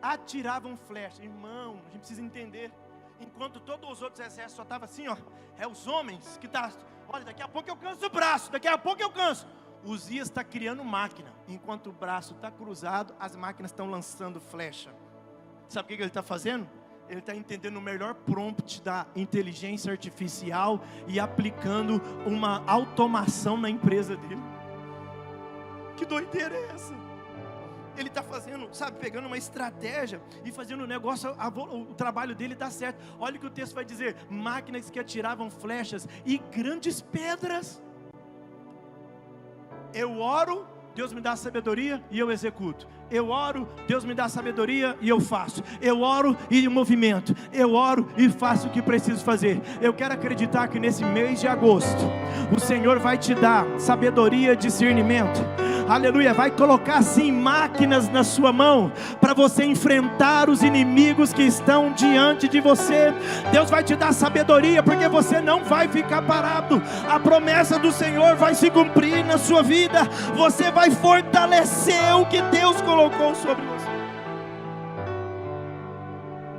Atiravam flechas. Irmão, a gente precisa entender. Enquanto todos os outros exércitos só estavam assim, ó, é os homens que tá, olha, daqui a pouco eu canso o braço, daqui a pouco eu canso. Uzias está criando máquina, enquanto o braço está cruzado, as máquinas estão lançando flecha. Sabe o que ele está fazendo? Ele está entendendo o melhor prompt da inteligência artificial e aplicando uma automação na empresa dele. Que doideira é essa? Ele está fazendo, sabe, pegando uma estratégia e fazendo o negócio, o trabalho dele dar certo. Olha o que o texto vai dizer: máquinas que atiravam flechas e grandes pedras. Eu oro, Deus me dá sabedoria e eu executo. Eu oro, Deus me dá sabedoria e eu faço. Eu oro e movimento. Eu oro e faço o que preciso fazer. Eu quero acreditar que nesse mês de agosto o Senhor vai te dar sabedoria e discernimento. aleluia, vai colocar assim máquinas na sua mão, para você enfrentar os inimigos que estão diante de você. Deus vai te dar sabedoria, porque você não vai ficar parado. A promessa do Senhor vai se cumprir na sua vida. Você vai fortalecer o que Deus colocou sobre você.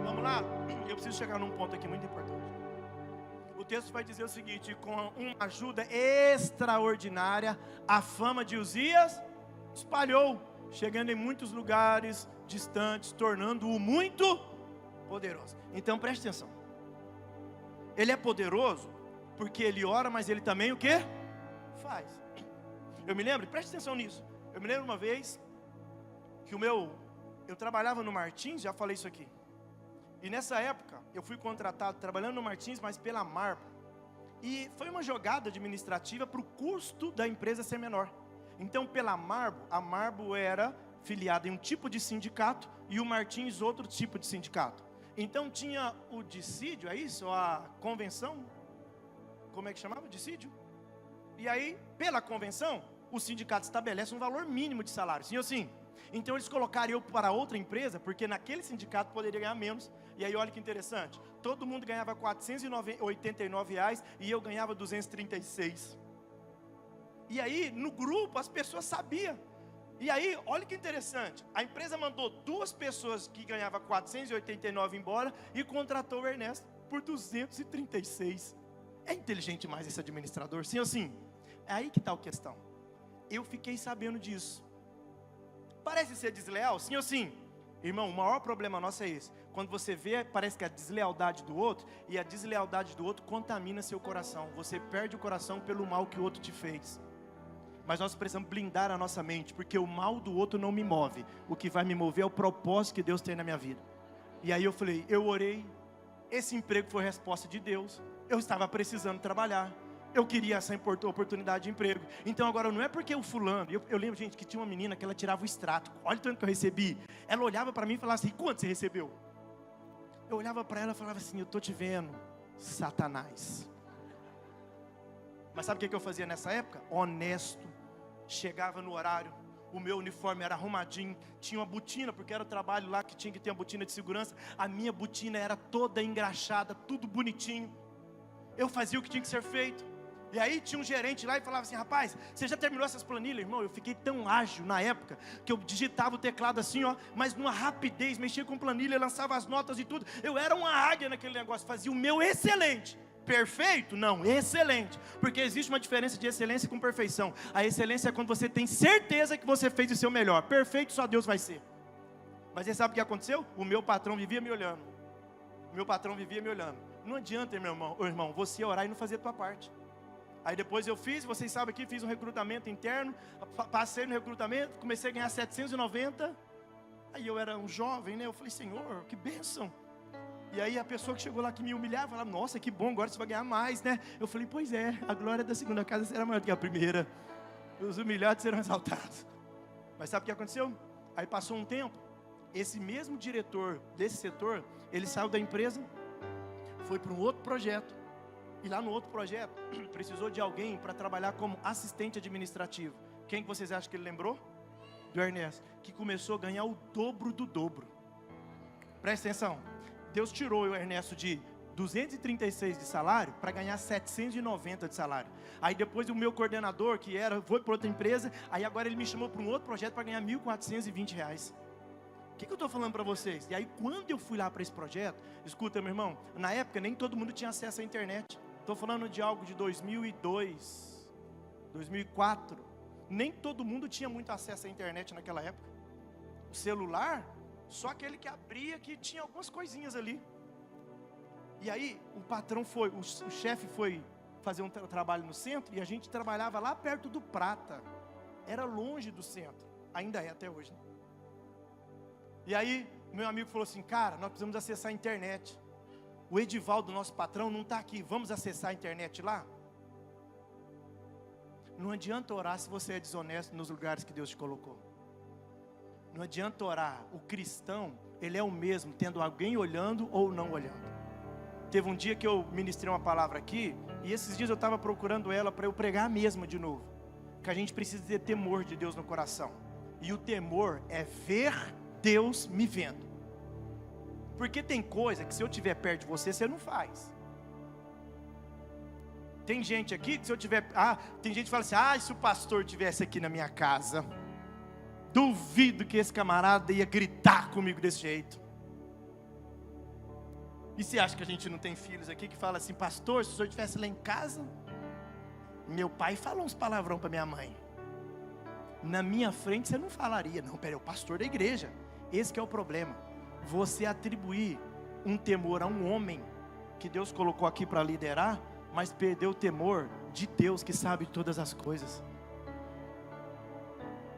Vamos lá? Eu preciso chegar num ponto aqui muito importante. O texto vai dizer o seguinte: com uma ajuda extraordinária, a fama de Uzias espalhou, chegando em muitos lugares distantes, tornando-o muito poderoso. Então preste atenção. Ele é poderoso porque ele ora, mas ele também o quê? Faz. Eu me lembro, preste atenção nisso. Eu me lembro uma vez que eu trabalhava no Martins, já falei isso aqui. E nessa época, eu fui contratado trabalhando no Martins, mas pela Marbo. E foi uma jogada administrativa para o custo da empresa ser menor. Então, pela Marbo, a Marbo era filiada em um tipo de sindicato e o Martins outro tipo de sindicato. Então, tinha o dissídio, é isso? A convenção? Como é que chamava? Dissídio? E aí, pela convenção, o sindicato estabelece um valor mínimo de salário, sim ou sim? Então eles colocaram eu para outra empresa, porque naquele sindicato poderia ganhar menos. E aí olha que interessante, todo mundo ganhava R$ 489 e eu ganhava 236. E aí no grupo as pessoas sabiam. E aí olha que interessante, a empresa mandou 2 pessoas que ganhavam 489 embora e contratou o Ernesto por 236. É inteligente mais esse administrador, sim ou sim? É aí que está a questão. Eu fiquei sabendo disso. Parece ser desleal, sim ou sim? Irmão, o maior problema nosso é esse. Quando você vê, parece que a deslealdade do outro, e a deslealdade do outro contamina seu coração. Você perde o coração pelo mal que o outro te fez. Mas nós precisamos blindar a nossa mente, porque o mal do outro não me move. O que vai me mover é o propósito que Deus tem na minha vida. E aí eu falei, eu orei, esse emprego foi resposta de Deus. Eu estava precisando trabalhar. Eu queria essa oportunidade de emprego. Então agora não é porque o fulano, eu lembro, gente, que tinha uma menina que ela tirava o extrato. Olha o tanto que eu recebi. Ela olhava para mim e falava assim, quanto você recebeu? Eu olhava para ela e falava assim, eu estou te vendo, Satanás. Mas sabe o que eu fazia nessa época? Honesto. Chegava no horário, o meu uniforme era arrumadinho, tinha uma botina, porque era o trabalho lá que tinha que ter uma botina de segurança. A minha botina era toda engraxada, tudo bonitinho. Eu fazia o que tinha que ser feito. E aí tinha um gerente lá e falava assim, rapaz, você já terminou essas planilhas? Irmão, eu fiquei tão ágil na época, que eu digitava o teclado assim, ó, mas numa rapidez, mexia com planilha, lançava as notas e tudo. Eu era uma águia naquele negócio, fazia o meu excelente. Perfeito? Não, excelente. Porque existe uma diferença de excelência com perfeição. A excelência é quando você tem certeza que você fez o seu melhor. Perfeito só Deus vai ser. Mas você sabe o que aconteceu? O meu patrão vivia me olhando. Não adianta, meu irmão, você orar e não fazer a tua parte. Aí depois eu fiz, vocês sabem aqui, fiz um recrutamento interno, passei no recrutamento, comecei a ganhar 790. Aí eu era um jovem, né? Eu falei, Senhor, que bênção. E aí a pessoa que chegou lá que me humilhava, falava, nossa, que bom, agora você vai ganhar mais, né? Eu falei, pois é, a glória da segunda casa será maior do que a primeira. Os humilhados serão exaltados. Mas sabe o que aconteceu? Aí passou um tempo, esse mesmo diretor desse setor, ele saiu da empresa, foi para um outro projeto. E lá no outro projeto, precisou de alguém para trabalhar como assistente administrativo. Quem que vocês acham que ele lembrou? Do Ernesto, que começou a ganhar o dobro do dobro. Presta atenção, Deus tirou o Ernesto de 236 de salário para ganhar 790 de salário. Aí depois o meu coordenador, que foi para outra empresa, aí agora ele me chamou para um outro projeto para ganhar R$ 1.420. O que eu estou falando para vocês? E aí quando eu fui lá para esse projeto, escuta meu irmão, na época nem todo mundo tinha acesso à internet. Estou falando de algo de 2002, 2004. Nem todo mundo tinha muito acesso à internet naquela época. O celular, só aquele que abria, que tinha algumas coisinhas ali. E aí o patrão o chefe foi fazer um trabalho no centro, e a gente trabalhava lá perto do Prata. Era longe do centro, ainda é até hoje, né? E aí meu amigo falou assim, cara, nós precisamos acessar a internet. O Edivaldo, nosso patrão, não está aqui, vamos acessar a internet lá? Não adianta orar se você é desonesto nos lugares que Deus te colocou. Não adianta orar, o cristão, ele é o mesmo, tendo alguém olhando ou não olhando. Teve um dia que eu ministrei uma palavra aqui, e esses dias eu estava procurando ela para eu pregar a mesma de novo. que a gente precisa ter temor de Deus no coração. E o temor é ver Deus me vendo. Porque tem coisa que se eu estiver perto de você, você não faz. Tem gente aqui que se eu tiver... tem gente que fala assim, se o pastor estivesse aqui na minha casa, duvido que esse camarada ia gritar comigo desse jeito. E você acha que a gente não tem filhos aqui que fala assim, pastor, se o senhor estivesse lá em casa, meu pai falou uns palavrão para minha mãe. Na minha frente você não falaria. Não, peraí, é o pastor da igreja. Esse que é o problema. Você atribuir um temor a um homem que Deus colocou aqui para liderar, mas perdeu o temor de Deus que sabe todas as coisas.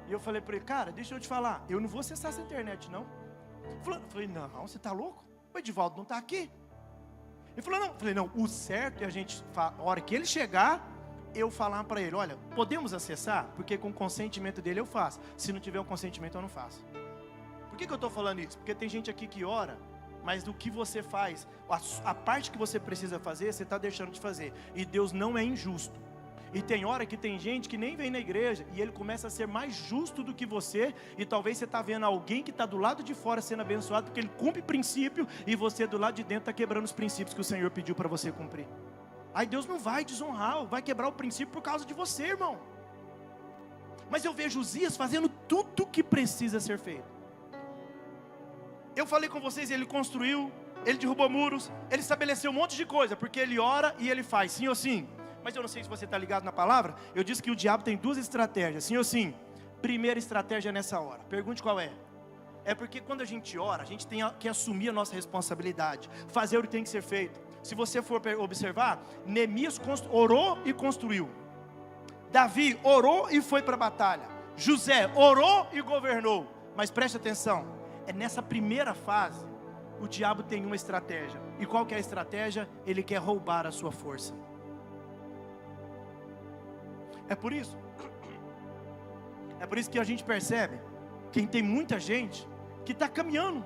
E eu falei para ele, cara, deixa eu te falar, eu não vou acessar essa internet não. Eu falei, não, você está louco? O Edivaldo não está aqui. Ele falou, não. Eu falei, não, o certo é a gente, a hora que ele chegar, eu falar para ele, olha, podemos acessar? Porque com o consentimento dele eu faço. Se não tiver o consentimento eu não faço. Por que eu estou falando isso? Porque tem gente aqui que ora, mas do que você faz, a parte que você precisa fazer, você está deixando de fazer. E Deus não é injusto. E tem hora que tem gente que nem vem na igreja, e ele começa a ser mais justo do que você, e talvez você está vendo alguém que está do lado de fora sendo abençoado, porque ele cumpre princípio, e você do lado de dentro está quebrando os princípios que o Senhor pediu para você cumprir. Aí Deus não vai desonrar, vai quebrar o princípio por causa de você, irmão. Mas eu vejo Uzias fazendo tudo o que precisa ser feito. Eu falei com vocês, ele construiu, ele derrubou muros, ele estabeleceu um monte de coisa, porque ele ora e ele faz, sim ou sim. Mas eu não sei se você está ligado na palavra. Eu disse que o diabo tem duas estratégias, sim ou sim. Primeira estratégia nessa hora, pergunte qual é. É porque quando a gente ora, a gente tem que assumir a nossa responsabilidade, fazer o que tem que ser feito. Se você for observar, Neemias orou e construiu. Davi orou e foi para a batalha. José orou e governou. Mas preste atenção, é nessa primeira fase, o diabo tem uma estratégia. E qual que é a estratégia? Ele quer roubar a sua força. É por isso que a gente percebe que tem muita gente que está caminhando,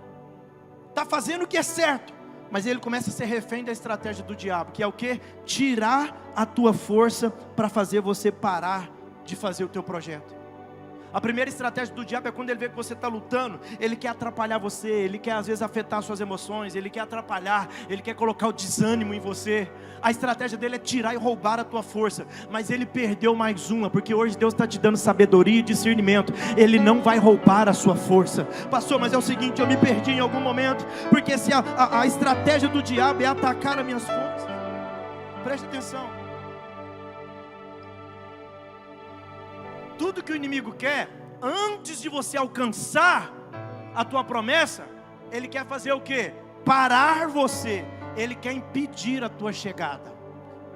está fazendo o que é certo, mas ele começa a ser refém da estratégia do diabo, que é o que? Tirar a tua força para fazer você parar de fazer o teu projeto. A primeira estratégia do diabo é quando ele vê que você está lutando, ele quer atrapalhar você, ele quer às vezes afetar suas emoções, ele quer atrapalhar, ele quer colocar o desânimo em você. A estratégia dele é tirar e roubar a tua força, mas ele perdeu mais uma, porque hoje Deus está te dando sabedoria e discernimento. Ele não vai roubar a sua força. Pastor, mas é o seguinte, eu me perdi em algum momento, porque se a estratégia do diabo é atacar as minhas forças, preste atenção. Tudo que o inimigo quer, antes de você alcançar a tua promessa, ele quer fazer o quê? Parar você. Ele quer impedir a tua chegada.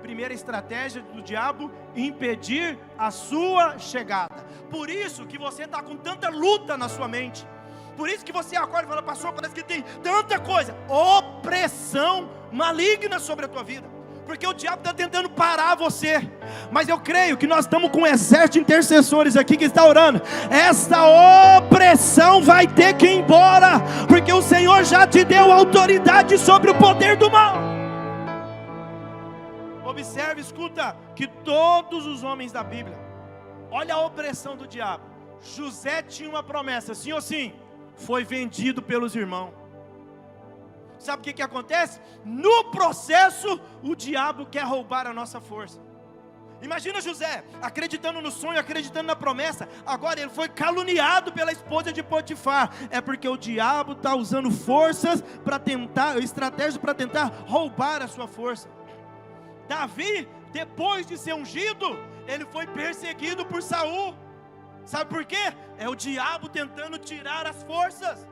Primeira estratégia do diabo, impedir a sua chegada. Por isso que você está com tanta luta na sua mente. Por isso que você acorda e fala, pastor, parece que tem tanta coisa. Opressão maligna sobre a tua vida. Porque o diabo está tentando parar você. Mas eu creio que nós estamos com um exército de intercessores aqui que está orando. Esta opressão vai ter que ir embora, porque o Senhor já te deu autoridade sobre o poder do mal. Observe, escuta, que todos os homens da Bíblia, olha a opressão do diabo. José tinha uma promessa, sim ou sim? Foi vendido pelos irmãos. Sabe o que acontece? No processo, o diabo quer roubar a nossa força. Imagina José, acreditando no sonho, acreditando na promessa. Agora ele foi caluniado pela esposa de Potifar. É porque o diabo está usando forças para tentar, estratégias para tentar roubar a sua força. Davi, depois de ser ungido, ele foi perseguido por Saul. Sabe por quê? É o diabo tentando tirar as forças.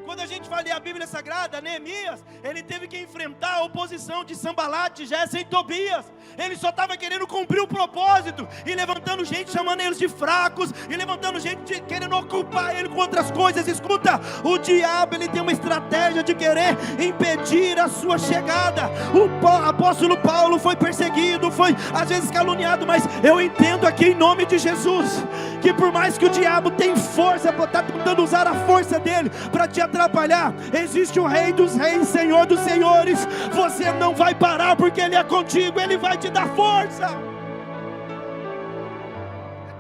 Quando a gente vai ler a Bíblia Sagrada, Neemias, ele teve que enfrentar a oposição de Sambalate, Gesem e Tobias. Ele só estava querendo cumprir o propósito, e levantando gente, chamando eles de fracos, e levantando gente querendo ocupar ele com outras coisas. Escuta, o diabo, ele tem uma estratégia de querer impedir a sua chegada. O apóstolo Paulo foi perseguido, foi às vezes caluniado, mas eu entendo aqui em nome de Jesus, que por mais que o diabo tenha força, está tentando usar a força dele para te atrapalhar, existe o Rei dos Reis, Senhor dos Senhores. Você não vai parar, porque Ele é contigo, Ele vai te dar força.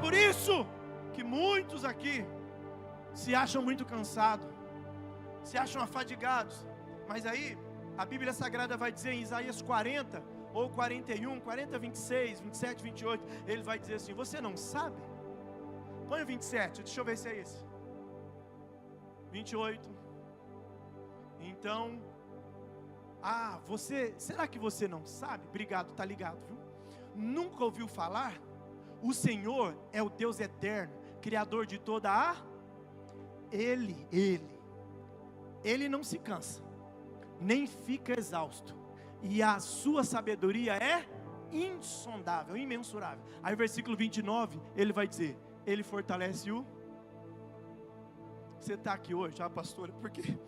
por isso que muitos aqui se acham muito cansados, se acham afadigados. Mas aí, a Bíblia Sagrada vai dizer em Isaías 40, ou 41, 40, 26, 27, 28, ele vai dizer assim: você não sabe? Põe o 27, deixa eu ver se é esse. 28. Então, será que você não sabe? Obrigado, tá ligado, viu? Nunca ouviu falar? O Senhor é o Deus eterno, Criador de toda a... Ele não se cansa, nem fica exausto, e a sua sabedoria é insondável, imensurável. Aí versículo 29, ele vai dizer: ele fortalece o... Você está aqui hoje, pastora, porque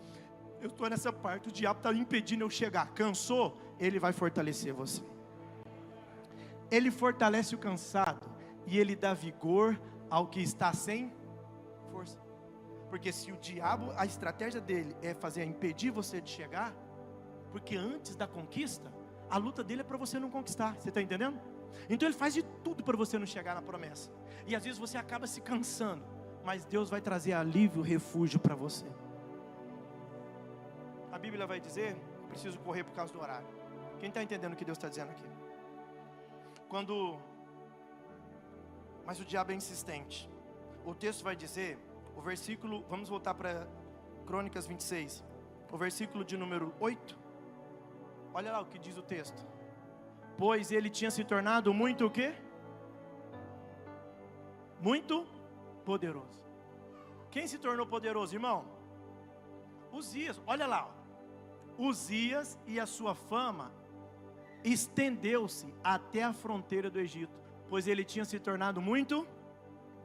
eu estou nessa parte, o diabo está impedindo eu chegar. Cansou? Ele vai fortalecer você. Ele fortalece o cansado, e ele dá vigor ao que está sem força. Porque se o diabo, a estratégia dele é impedir você de chegar, porque antes da conquista, a luta dele é para você não conquistar. Você está entendendo? Então ele faz de tudo para você não chegar na promessa. E às vezes você acaba se cansando, mas Deus vai trazer alívio, refúgio para você. A Bíblia vai dizer, eu preciso correr por causa do horário. Quem está entendendo o que Deus está dizendo aqui? Mas o diabo é insistente. O texto vai dizer, o versículo, vamos voltar para Crônicas 26, o versículo de número 8. Olha lá o que diz o texto. Pois ele tinha se tornado muito o quê? Muito poderoso. Quem se tornou poderoso, irmão? Uzias, olha lá. Uzias, e a sua fama estendeu-se até a fronteira do Egito, pois ele tinha se tornado muito.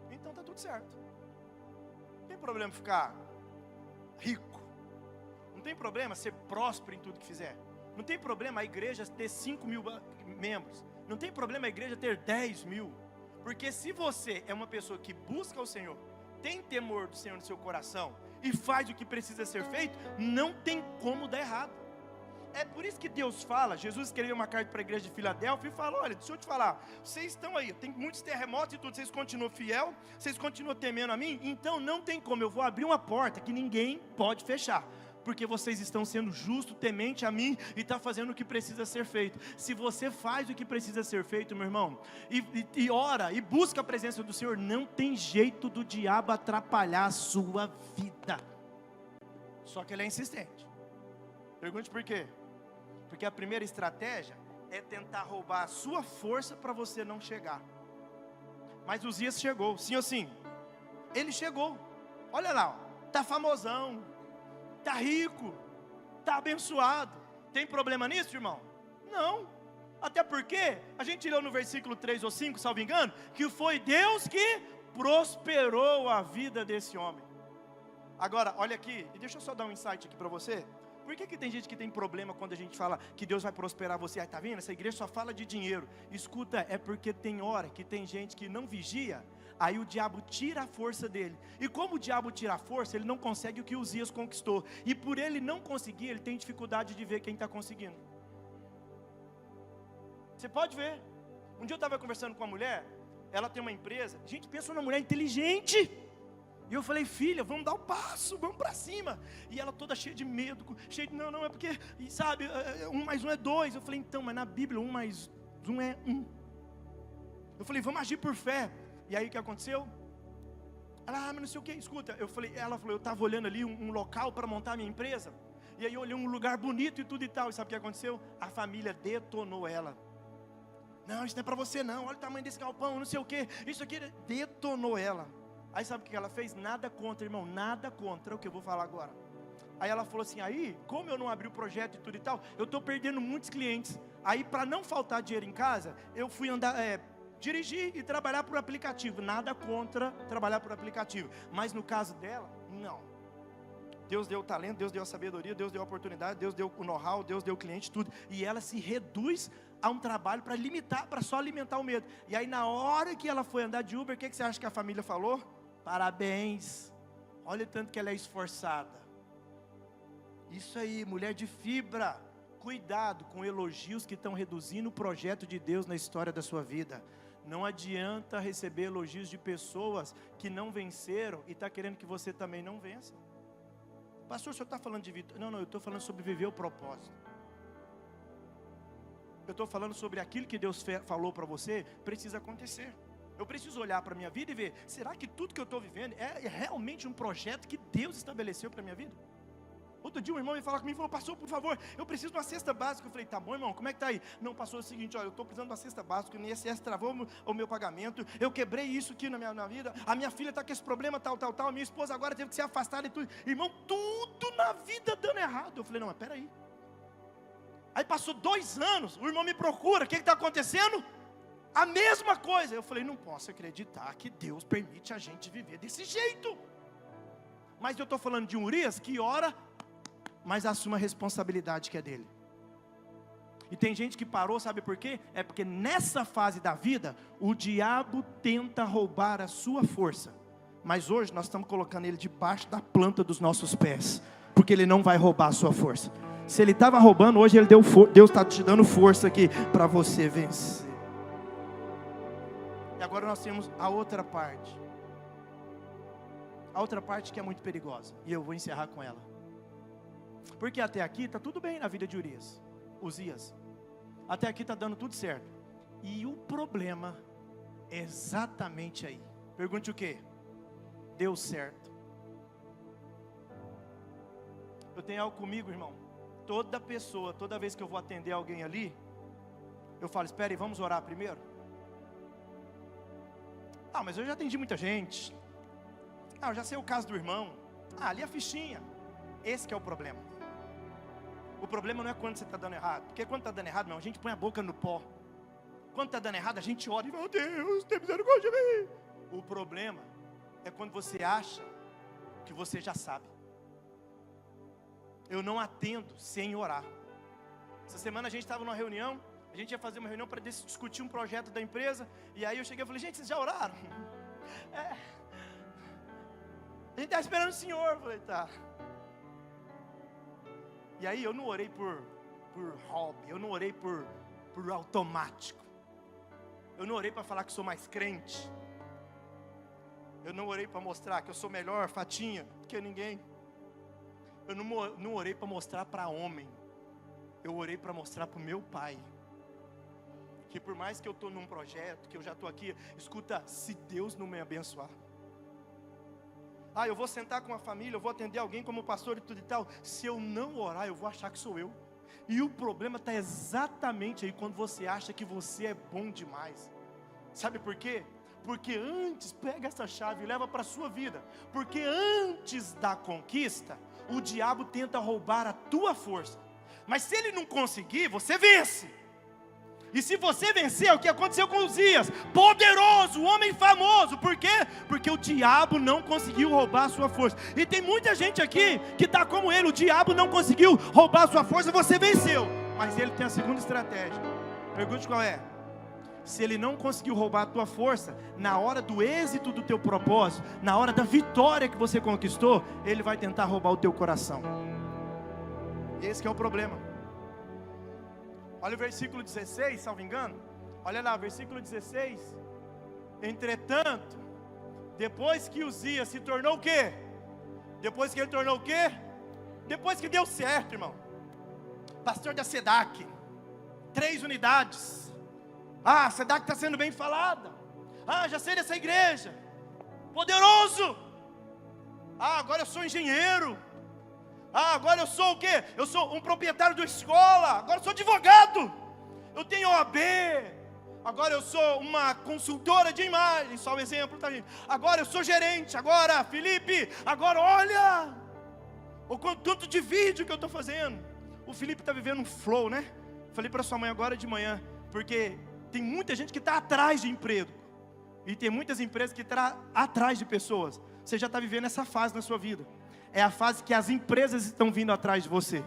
Então está tudo certo. Não tem problema ficar rico, não tem problema ser próspero em tudo que fizer, não tem problema a igreja ter 5.000 membros, não tem problema a igreja ter 10.000, porque se você é uma pessoa que busca o Senhor, tem temor do Senhor no seu coração e faz o que precisa ser feito, não tem como dar errado. É por isso que Deus fala, Jesus escreveu uma carta para a igreja de Filadélfia e fala: olha, deixa eu te falar, vocês estão aí, tem muitos terremotos e tudo, vocês continuam fiel, vocês continuam temendo a mim, então não tem como, eu vou abrir uma porta que ninguém pode fechar, porque vocês estão sendo justo, temente a mim, e está fazendo o que precisa ser feito. Se você faz o que precisa ser feito, meu irmão, e ora, e busca a presença do Senhor, não tem jeito do diabo atrapalhar a sua vida. Só que ele é insistente. Pergunte por quê? Porque a primeira estratégia é tentar roubar a sua força para você não chegar. Mas Uzias chegou, sim ou sim? Ele chegou. Olha lá, está famosão, está rico, está abençoado. Tem problema nisso, irmão? Não. Até porque a gente leu no versículo 3 ou 5, salvo engano, que foi Deus que prosperou a vida desse homem. Agora, olha aqui, e deixa eu só dar um insight aqui para você. Por que tem gente que tem problema quando a gente fala que Deus vai prosperar você? Tá vendo? Essa igreja só fala de dinheiro. Escuta, é porque tem hora que tem gente que não vigia, aí o diabo tira a força dele. E como o diabo tira a força, ele não consegue o que Uzias conquistou. E por ele não conseguir, ele tem dificuldade de ver quem está conseguindo. Você pode ver. Um dia eu estava conversando com uma mulher, ela tem uma empresa. Gente, pensa numa mulher inteligente. E eu falei: filha, vamos dar o passo, vamos para cima. E ela toda cheia de medo, cheia de, não, é porque, e sabe, 1 mais 1 é 2. Eu falei: então, mas na Bíblia 1 mais 1 é 1. Eu falei: vamos agir por fé. E aí o que aconteceu? Ela: mas não sei o que, escuta. Ela falou: eu estava olhando ali um local para montar a minha empresa. E aí eu olhei um lugar bonito e tudo e tal. E sabe o que aconteceu? A família detonou ela. Não, isso não é para você não, olha o tamanho desse galpão, não sei o que. Isso aqui detonou ela. Aí sabe o que ela fez? Nada contra, irmão, nada contra o que eu vou falar agora. Aí ela falou assim: aí, como eu não abri o projeto e tudo e tal, eu estou perdendo muitos clientes. Aí para não faltar dinheiro em casa, eu fui dirigir e trabalhar por aplicativo. Nada contra trabalhar por aplicativo, mas no caso dela, não. Deus deu o talento, Deus deu a sabedoria, Deus deu a oportunidade, Deus deu o know-how, Deus deu o cliente, tudo. E ela se reduz a um trabalho para limitar, para só alimentar o medo. E aí na hora que ela foi andar de Uber, o que você acha que a família falou? Parabéns, olha o tanto que ela é esforçada. Isso aí, mulher de fibra. Cuidado com elogios que estão reduzindo o projeto de Deus na história da sua vida. Não adianta receber elogios de pessoas que não venceram e está querendo que você também não vença. Pastor, o senhor está falando de vitória? Não, eu estou falando sobre viver o propósito. Eu estou falando sobre aquilo que Deus falou para você, precisa acontecer. Eu preciso olhar para a minha vida e ver, será que tudo que eu estou vivendo é realmente um projeto que Deus estabeleceu para a minha vida? Outro dia um irmão veio falar comigo e falou, pastor, por favor, eu preciso de uma cesta básica. Eu falei, tá bom, irmão, como é que está aí? Não, pastor, é o seguinte, olha, eu estou precisando de uma cesta básica, o INSS travou o meu pagamento, eu quebrei isso aqui na minha vida, a minha filha está com esse problema, tal, a minha esposa agora teve que ser afastada e tudo. Irmão, tudo na vida dando errado. Eu falei, não, mas peraí. Aí passou 2 anos, o irmão me procura, o que está acontecendo? A mesma coisa. Eu falei, não posso acreditar que Deus permite a gente viver desse jeito. Mas eu estou falando de um Urias que ora, mas assume a responsabilidade que é dele. E tem gente que parou, sabe por quê? É porque nessa fase da vida, o diabo tenta roubar a sua força. Mas hoje nós estamos colocando ele debaixo da planta dos nossos pés, porque ele não vai roubar a sua força. Se ele estava roubando, hoje ele Deus está te dando força aqui, para você vencer. E agora nós temos a outra parte. A outra parte que é muito perigosa, e eu vou encerrar com ela. Porque até aqui está tudo bem na vida de Uzias. Até aqui está dando tudo certo. E o problema é exatamente aí. Pergunte o quê? Deu certo. Eu tenho algo comigo, irmão. Toda vez que eu vou atender alguém ali, eu falo, espera aí, vamos orar primeiro? Ah, mas eu já atendi muita gente. Ah, eu já sei o caso do irmão. Ah, ali a fichinha. Esse que é o problema. O problema não é quando você está dando errado. Porque quando está dando errado, não, a gente põe a boca no pó. Quando está dando errado, a gente ora e fala, Deus, tem misericórdia de mim. O problema é quando você acha que você já sabe. Eu não atendo sem orar. Essa semana a gente estava numa reunião. A gente ia fazer uma reunião para discutir um projeto da empresa. E aí eu cheguei e falei, gente, vocês já oraram? A gente está esperando o Senhor. Eu falei, tá. E aí eu não orei por hobby, eu não orei por automático. Eu não orei para falar que sou mais crente. Eu não orei para mostrar que eu sou melhor fatinha que ninguém. Eu não orei para mostrar para homem. Eu orei para mostrar para o meu pai. Que por mais que eu estou num projeto, que eu já estou aqui, escuta, se Deus não me abençoar. Ah, eu vou sentar com a família, eu vou atender alguém como pastor e tudo e tal. Se eu não orar, eu vou achar que sou eu. E o problema está exatamente aí, quando você acha que você é bom demais. Sabe por quê? Porque antes, pega essa chave e leva para a sua vida. Porque antes da conquista, o diabo tenta roubar a tua força. Mas se ele não conseguir, você vence. E se você vencer, é o que aconteceu com Uzias, poderoso, homem famoso. Por quê? Porque o diabo não conseguiu roubar a sua força. E tem muita gente aqui que está como ele. O diabo não conseguiu roubar a sua força, você venceu. Mas ele tem a segunda estratégia. Pergunte qual é? Se ele não conseguiu roubar a tua força, na hora do êxito do teu propósito, na hora da vitória que você conquistou, ele vai tentar roubar o teu coração. Esse que é o problema. Olha o versículo 16, salvo engano. Olha lá, versículo 16. Entretanto, depois que Uzias se tornou o quê? Depois que ele tornou o quê? Depois que deu certo, irmão. Pastor da SEDAC, 3 unidades. Ah, a SEDAC está sendo bem falada. Ah, já sei dessa igreja. Poderoso. Ah, agora eu sou engenheiro. Ah, agora eu sou o quê? Eu sou um proprietário de uma escola. Agora eu sou advogado. Eu tenho OAB. Agora eu sou uma consultora de imagem. Só um exemplo, tá, gente? Agora eu sou gerente. Agora, Felipe, agora olha o quanto de vídeo que eu estou fazendo. O Felipe está vivendo um flow, né? Falei para sua mãe agora de manhã. Porque tem muita gente que está atrás de emprego. E tem muitas empresas que estão atrás de pessoas. Você já está vivendo essa fase na sua vida. É a fase que as empresas estão vindo atrás de você.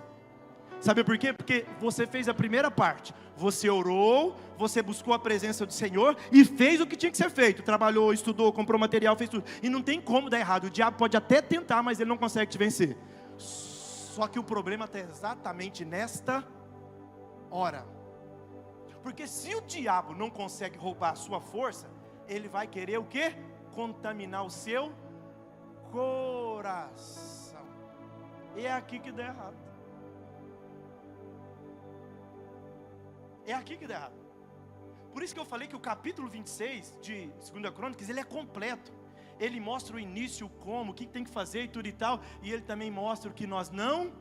Sabe por quê? Porque você fez a primeira parte. Você orou, você buscou a presença do Senhor e fez o que tinha que ser feito. Trabalhou, estudou, comprou material, fez tudo. E não tem como dar errado. O diabo pode até tentar, mas ele não consegue te vencer. Só que o problema está exatamente nesta hora. Porque se o diabo não consegue roubar a sua força, ele vai querer o quê? Contaminar o seu coração. E é aqui que dá errado. É aqui que dá errado. Por isso que eu falei que o capítulo 26 de 2 Crônicas, ele é completo. Ele mostra o início, como, o que tem que fazer e tudo e tal. E ele também mostra o que nós não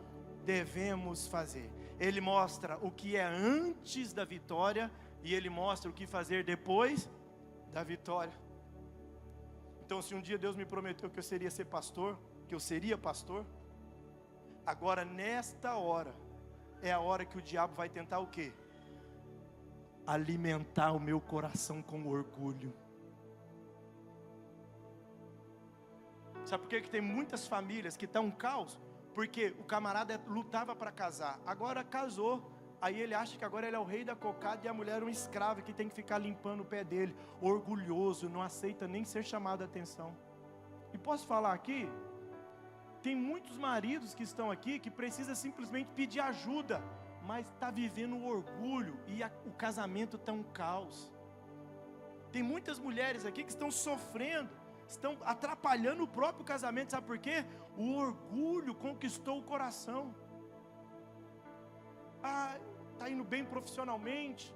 devemos fazer. Ele mostra o que é antes da vitória. E ele mostra o que fazer depois da vitória. Então, se um dia Deus me prometeu que eu seria ser pastor, que eu seria pastor, agora nesta hora, é a hora que o diabo vai tentar o quê? Alimentar o meu coração com orgulho. Sabe por que tem muitas famílias que estão um caos? Porque o camarada lutava para casar, agora casou, aí ele acha que agora ele é o rei da cocada e a mulher é uma escrava que tem que ficar limpando o pé dele, orgulhoso, não aceita nem ser chamado a atenção. E posso falar aqui, tem muitos maridos que estão aqui que precisam simplesmente pedir ajuda, mas está vivendo o orgulho e o casamento está um caos. Tem muitas mulheres aqui que estão sofrendo, estão atrapalhando o próprio casamento, sabe por quê? O orgulho conquistou o coração. Está indo bem profissionalmente.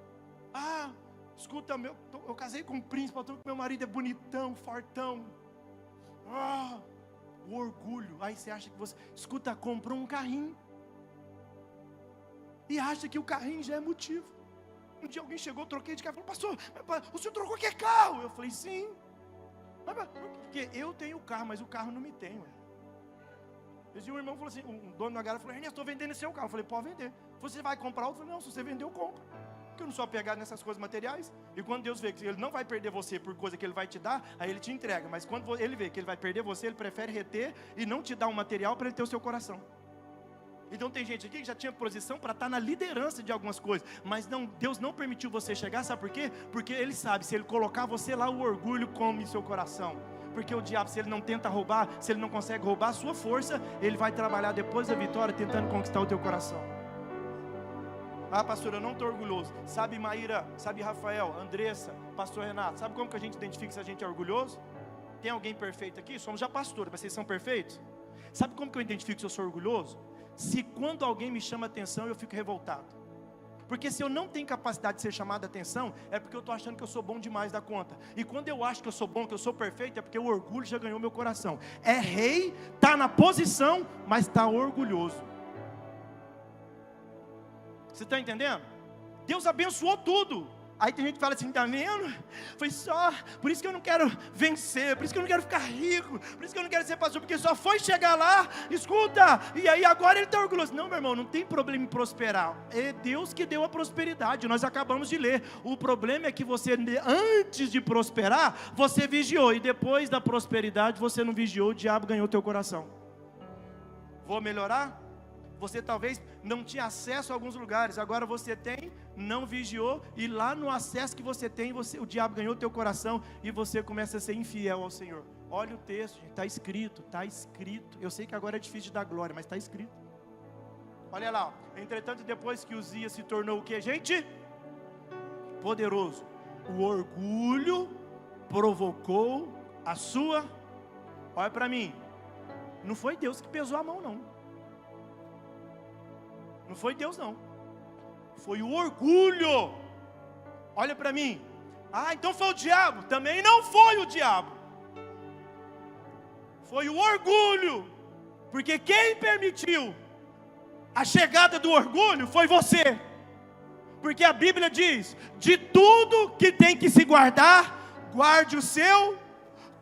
Escuta, eu casei com um príncipe, meu marido é bonitão, fortão. O orgulho, aí você acha que você, escuta, comprou um carrinho. E acha que o carrinho já é motivo. Um dia alguém chegou, troquei de carro, falou: pastor, o senhor trocou que carro? Eu falei: sim. Porque eu tenho o carro, mas o carro não me tem. Esse um irmão falou assim, um dono da garagem falou: Ernesto, estou vendendo esse seu carro. Eu falei: pode vender. Você vai comprar outro? Eu falei: não, se você vender eu compro. Porque eu não sou apegado nessas coisas materiais. E quando Deus vê que Ele não vai perder você por coisa que Ele vai te dar, aí Ele te entrega. Mas quando Ele vê que Ele vai perder você, Ele prefere reter e não te dar um material para Ele ter o seu coração. Então tem gente aqui que já tinha posição para estar na liderança de algumas coisas, mas não, Deus não permitiu você chegar, sabe por quê? Porque Ele sabe, se Ele colocar você lá, o orgulho come seu coração. Porque o diabo, se ele não tenta roubar, se ele não consegue roubar a sua força, ele vai trabalhar depois da vitória, tentando conquistar o teu coração. Pastor, eu não estou orgulhoso. Sabe Maíra, sabe Rafael, Andressa, pastor Renato, sabe como que a gente identifica se a gente é orgulhoso? Tem alguém perfeito aqui? Somos já pastores, mas vocês são perfeitos? Sabe como que eu identifico se eu sou orgulhoso? Se quando alguém me chama atenção, eu fico revoltado. Porque se eu não tenho capacidade de ser chamado a atenção, é porque eu estou achando que eu sou bom demais da conta. E quando eu acho que eu sou bom, que eu sou perfeito, é porque o orgulho já ganhou meu coração. É rei, está na posição, mas está orgulhoso. Você está entendendo? Deus abençoou tudo. Aí tem gente que fala assim: está vendo? Foi só, por isso que eu não quero vencer, por isso que eu não quero ficar rico, por isso que eu não quero ser pastor, porque só foi chegar lá, escuta, e aí agora ele está orgulhoso. Não, meu irmão, não tem problema em prosperar, é Deus que deu a prosperidade, nós acabamos de ler. O problema é que você, antes de prosperar, você vigiou, e depois da prosperidade você não vigiou, o diabo ganhou teu coração. Vou melhorar? Você talvez não tinha acesso a alguns lugares, agora você tem, não vigiou, e lá no acesso que você tem, o diabo ganhou teu coração, e você começa a ser infiel ao Senhor. Olha o texto, está escrito, eu sei que agora é difícil de dar glória, mas está escrito. Olha lá, entretanto depois que Uzias se tornou o que, gente? Poderoso, o orgulho provocou a sua, olha para mim, não foi Deus que pesou a mão não. Não foi Deus não, foi o orgulho. Olha para mim. Então foi o diabo? Também não foi o diabo, foi o orgulho. Porque quem permitiu a chegada do orgulho foi você. Porque a Bíblia diz: de tudo que tem que se guardar, guarde o seu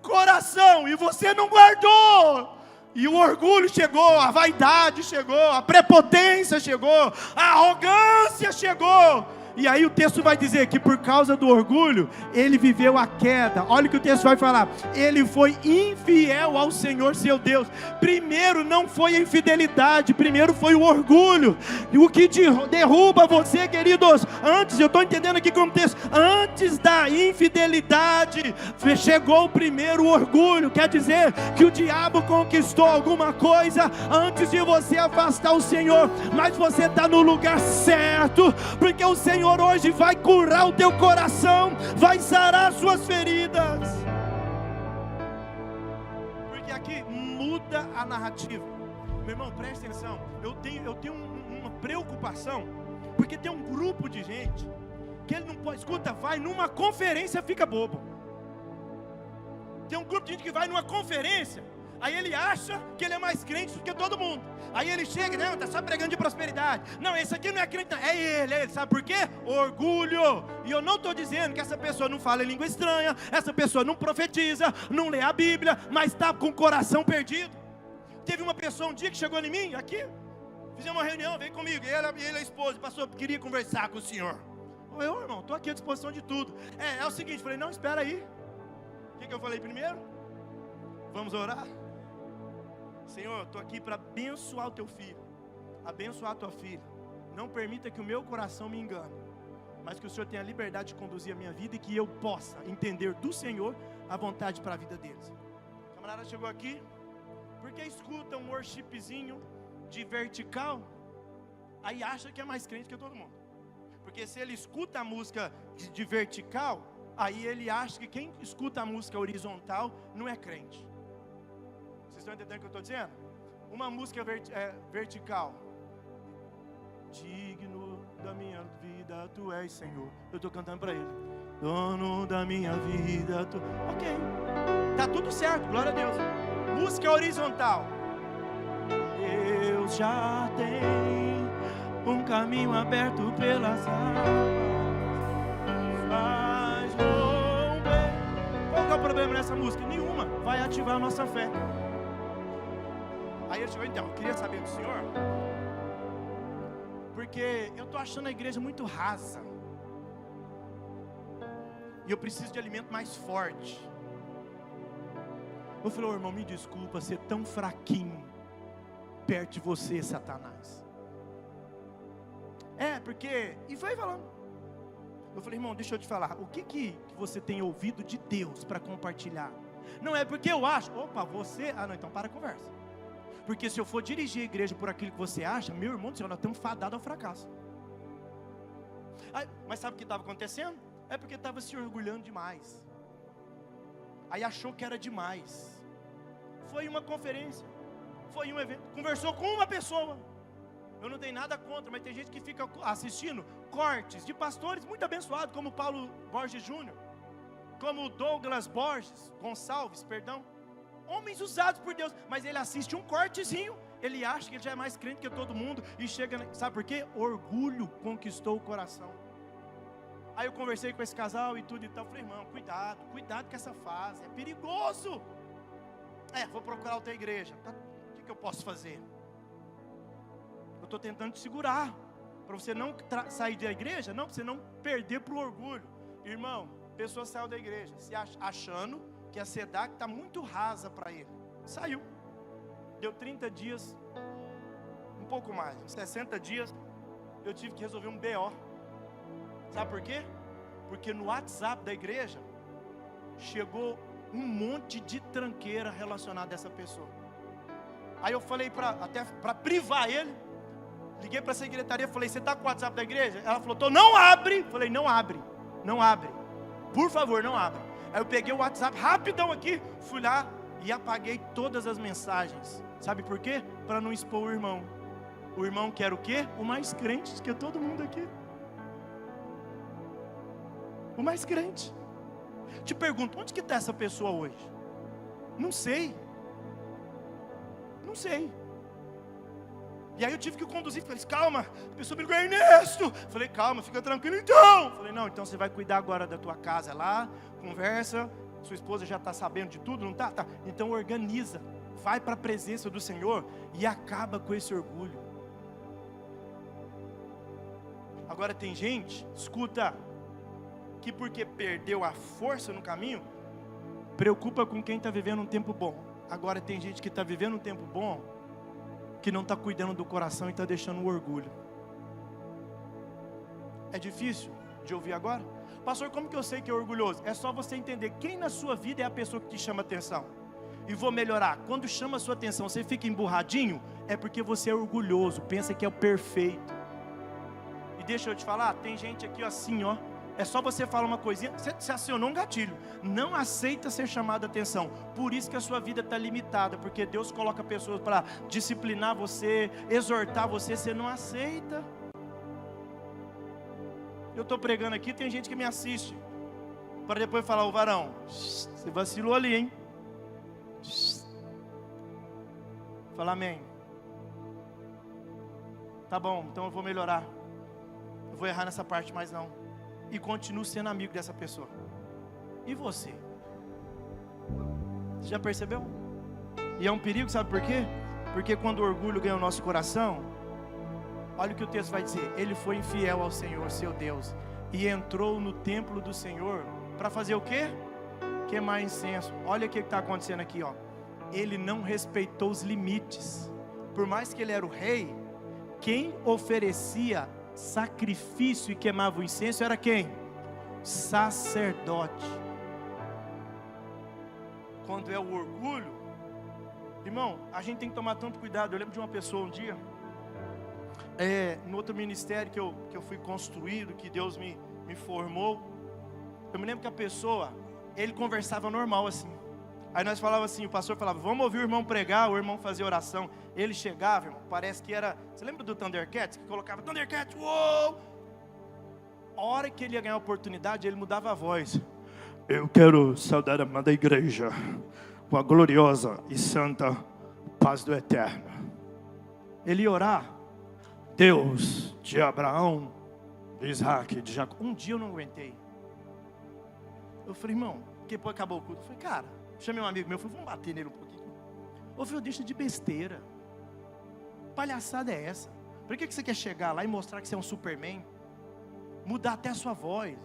coração, e você não guardou. E o orgulho chegou, a vaidade chegou, a prepotência chegou, a arrogância chegou. E aí o texto vai dizer que por causa do orgulho, ele viveu a queda. Olha o que o texto vai falar: ele foi infiel ao Senhor seu Deus. Primeiro não foi a infidelidade, primeiro foi o orgulho. E o que derruba você, queridos, antes, eu estou entendendo aqui como texto, antes da infidelidade, chegou primeiro o orgulho. Quer dizer que o diabo conquistou alguma coisa antes de você afastar o Senhor. Mas você está no lugar certo, porque o Senhor Senhor hoje vai curar o teu coração, vai sarar as suas feridas. Porque aqui muda a narrativa. Meu irmão, presta atenção. Eu tenho uma preocupação, porque tem um grupo de gente que ele não pode, escuta, vai numa conferência e fica bobo. Tem um grupo de gente que vai numa conferência, aí ele acha que ele é mais crente do que todo mundo. Aí ele chega, não, está só pregando de prosperidade. Não, esse aqui não é crente, não. É ele. Sabe por quê? Orgulho. E eu não estou dizendo que essa pessoa não fala língua estranha, essa pessoa não profetiza, não lê a Bíblia, mas está com o coração perdido. Teve uma pessoa um dia que chegou em mim, aqui, fizemos uma reunião, veio comigo, ele a esposa, pastor, queria conversar com o senhor. Eu falei, irmão, estou aqui à disposição de tudo. É o seguinte, falei, não, espera aí. O que eu falei primeiro? Vamos orar? Senhor, estou aqui para abençoar o teu filho, abençoar a tua filha. Não permita que o meu coração me engane, mas que o Senhor tenha a liberdade de conduzir a minha vida e que eu possa entender do Senhor a vontade para a vida deles. O camarada chegou aqui, porque escuta um worshipzinho de vertical, aí acha que é mais crente que todo mundo. Porque se ele escuta a música de vertical, aí ele acha que quem escuta a música horizontal não é crente. Vocês estão entendendo o que eu estou dizendo? Uma música vertical. Digno da minha vida, tu és Senhor. Eu estou cantando para ele. Dono da minha vida, tu... Ok, está tudo certo, glória a Deus. Música horizontal. Deus já tem um caminho aberto pelas águas. Faz romper. Qual que é o problema nessa música? Nenhuma. Vai ativar a nossa fé. Aí ele chegou, então, eu queria saber do senhor, porque eu estou achando a igreja muito rasa, e eu preciso de alimento mais forte. Eu falei, irmão, me desculpa ser tão fraquinho perto de você, Satanás. Porque, e foi falando. Eu falei, irmão, deixa eu te falar, o que você tem ouvido de Deus para compartilhar? Não é porque eu acho, você, não, então para a conversa. Porque se eu for dirigir a igreja por aquilo que você acha, meu irmão do Senhor, nós estamos fadados ao fracasso. Mas sabe o que estava acontecendo? É porque estava se orgulhando demais. Aí achou que era demais. Foi uma conferência, foi um evento, conversou com uma pessoa. Eu não tenho nada contra, mas tem gente que fica assistindo cortes de pastores muito abençoados, como Paulo Borges Júnior, como Douglas Gonçalves, homens usados por Deus, mas ele assiste um cortezinho, ele acha que ele já é mais crente que todo mundo, e chega, sabe por quê? Orgulho conquistou o coração. Aí eu conversei com esse casal e tudo e tal, falei, irmão, cuidado com essa fase, é perigoso. Vou procurar outra igreja. O que eu posso fazer? Eu estou tentando te segurar, para você não sair da igreja, não, para você não perder para o orgulho. Irmão, a pessoa saiu da igreja, se achando que a SEDAC está muito rasa para ele. Saiu. Deu 30 dias, um pouco mais, uns 60 dias, eu tive que resolver um BO. Sabe por quê? Porque no WhatsApp da igreja chegou um monte de tranqueira relacionada a essa pessoa. Aí eu falei até para privar ele, liguei para a secretaria, falei, você está com o WhatsApp da igreja? Ela falou, não abre. Falei, não abre, por favor, não abre. Aí eu peguei o WhatsApp rapidão aqui, fui lá e apaguei todas as mensagens. Sabe por quê? Para não expor o irmão. O irmão que era o quê? O mais crente que todo mundo aqui. O mais crente. Te pergunto, onde que está essa pessoa hoje? Não sei. E aí eu tive que conduzir, falei, calma, a pessoa me ligou, Ernesto. Falei, calma, fica tranquilo então. Falei, não, então você vai cuidar agora da tua casa lá, conversa, sua esposa já está sabendo de tudo, não está? Tá. Então organiza, vai para a presença do Senhor e acaba com esse orgulho. Agora tem gente, escuta, que porque perdeu a força no caminho, preocupa com quem está vivendo um tempo bom. Agora tem gente que está vivendo um tempo bom, que não está cuidando do coração e está deixando o orgulho. É difícil de ouvir agora? Pastor, como que eu sei que é orgulhoso? É só você entender quem na sua vida é a pessoa que te chama atenção. E vou melhorar, quando chama a sua atenção, você fica emburradinho, é porque você é orgulhoso, pensa que é o perfeito. E deixa eu te falar, tem gente aqui assim, ó. É só você falar uma coisinha, você acionou um gatilho. Não aceita ser chamado a atenção. Por isso que a sua vida está limitada. Porque Deus coloca pessoas para disciplinar você, exortar você, você não aceita. Eu estou pregando aqui, tem gente que me assiste. Para depois falar, ô varão, você vacilou ali, hein? Fala amém. Tá bom, então eu vou melhorar. Eu vou errar nessa parte mais não. E continuo sendo amigo dessa pessoa. E você? Você já percebeu? E é um perigo, sabe por quê? Porque quando o orgulho ganha o nosso coração, olha o que o texto vai dizer. Ele foi infiel ao Senhor, seu Deus, e entrou no templo do Senhor para fazer o quê? Queimar incenso. Olha o que está acontecendo aqui, ó. Ele não respeitou os limites. Por mais que ele era o rei, quem oferecia sacrifício e queimava o incenso era quem? Sacerdote. Quando é o orgulho, irmão, a gente tem que tomar tanto cuidado. Eu lembro de uma pessoa um dia, no outro ministério que eu fui construído, que Deus me formou. Eu me lembro que a pessoa, ele conversava normal assim. Aí nós falávamos assim, o pastor falava, vamos ouvir o irmão pregar, o irmão fazia oração. Ele chegava, irmão, parece que era... Você lembra do Thundercats? Que colocava Thundercats, uou! A hora que ele ia ganhar a oportunidade, ele mudava a voz. Eu quero saudar a amada igreja com a gloriosa e santa paz do Eterno. Ele ia orar. Deus de Abraão, de Isaac, de Jacó. Um dia eu não aguentei. Eu falei, irmão, que depois acabou o culto. Eu falei, cara, chamei um amigo meu, falei, vamos bater nele um pouquinho. Ô filho, deixa de besteira. Palhaçada é essa? Por que você quer chegar lá e mostrar que você é um Superman? Mudar até a sua voz.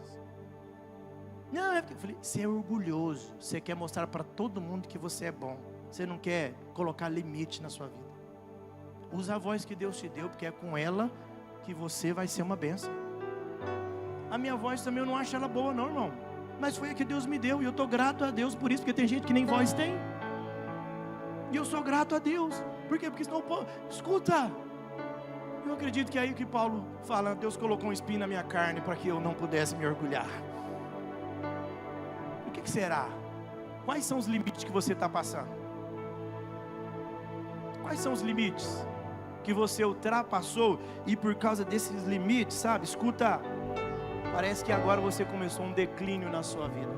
Não, eu falei, você é orgulhoso. Você quer mostrar para todo mundo que você é bom. Você não quer colocar limite na sua vida. Usa a voz que Deus te deu, porque é com ela que você vai ser uma bênção. A minha voz também eu não acho ela boa não, irmão. Mas foi a que Deus me deu. E eu estou grato a Deus por isso. Porque tem gente que nem voz tem. E eu sou grato a Deus. Por quê? Porque senão, escuta. Eu acredito que é aí que Paulo fala, Deus colocou um espinho na minha carne para que eu não pudesse me orgulhar. O que será? Quais são os limites que você está passando? Quais são os limites que você ultrapassou? E por causa desses limites, sabe? Escuta. Parece que agora você começou um declínio na sua vida.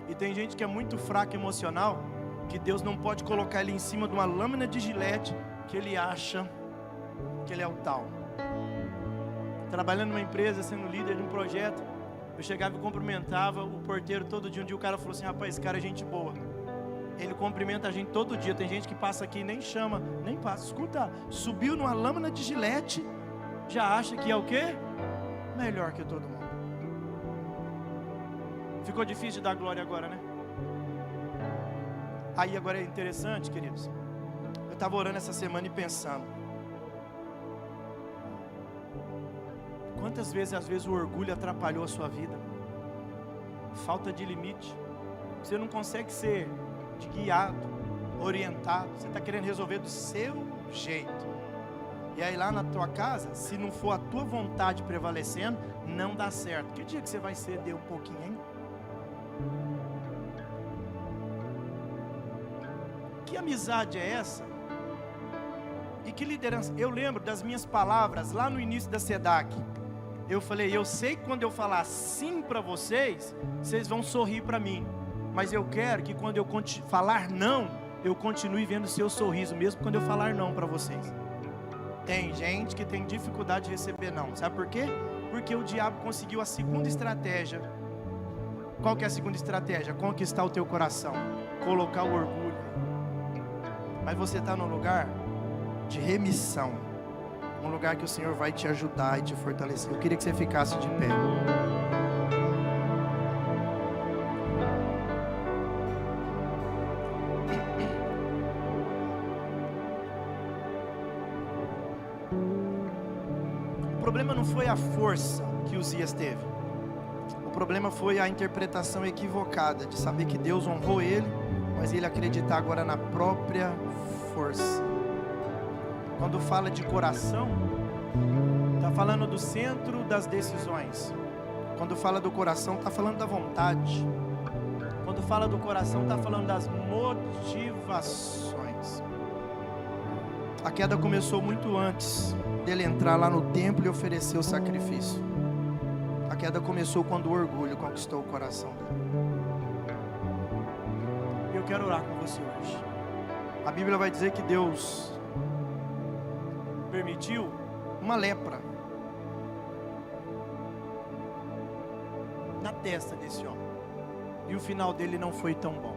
E tem gente que é muito fraca emocional, que Deus não pode colocar ele em cima de uma lâmina de gilete, que ele acha que ele é o tal. Trabalhando numa empresa, sendo líder de um projeto, eu chegava e cumprimentava o porteiro todo dia. Um dia o cara falou assim, rapaz, esse cara é gente boa. Ele cumprimenta a gente todo dia. Tem gente que passa aqui e nem chama, nem passa. Escuta, subiu numa lâmina de gilete, já acha que é o quê? Melhor que todo mundo. Ficou difícil de dar glória agora, né? Aí agora é interessante, queridos. Eu estava orando essa semana e pensando. Quantas vezes, às vezes, o orgulho atrapalhou a sua vida? Falta de limite. Você não consegue ser guiado, orientado. Você está querendo resolver do seu jeito. E aí lá na tua casa, se não for a tua vontade prevalecendo, não dá certo. Que dia que você vai ceder um pouquinho, hein? Que amizade é essa? E que liderança? Eu lembro das minhas palavras lá no início da SEDAC. Eu falei, eu sei que quando eu falar sim para vocês, vocês vão sorrir para mim. Mas eu quero que quando eu falar não, eu continue vendo o seu sorriso, mesmo quando eu falar não para vocês. Tem gente que tem dificuldade de receber não. Sabe por quê? Porque o diabo conseguiu a segunda estratégia. Qual que é a segunda estratégia? Conquistar o teu coração. Colocar o orgulho. Mas você está num lugar de remissão. Um lugar que o Senhor vai te ajudar e te fortalecer. Eu queria que você ficasse de pé. O problema não foi a força que Uzias teve. O problema foi a interpretação equivocada de saber que Deus honrou ele, mas ele acreditar agora na própria força. Quando fala de coração, está falando do centro das decisões. Quando fala do coração, está falando da vontade. Quando fala do coração, está falando das motivações. A queda começou muito antes dele entrar lá no templo e oferecer o sacrifício. A queda começou quando o orgulho conquistou o coração dele. Eu quero orar com você hoje. A Bíblia vai dizer que Deus permitiu uma lepra na testa desse homem, e o final dele não foi tão bom.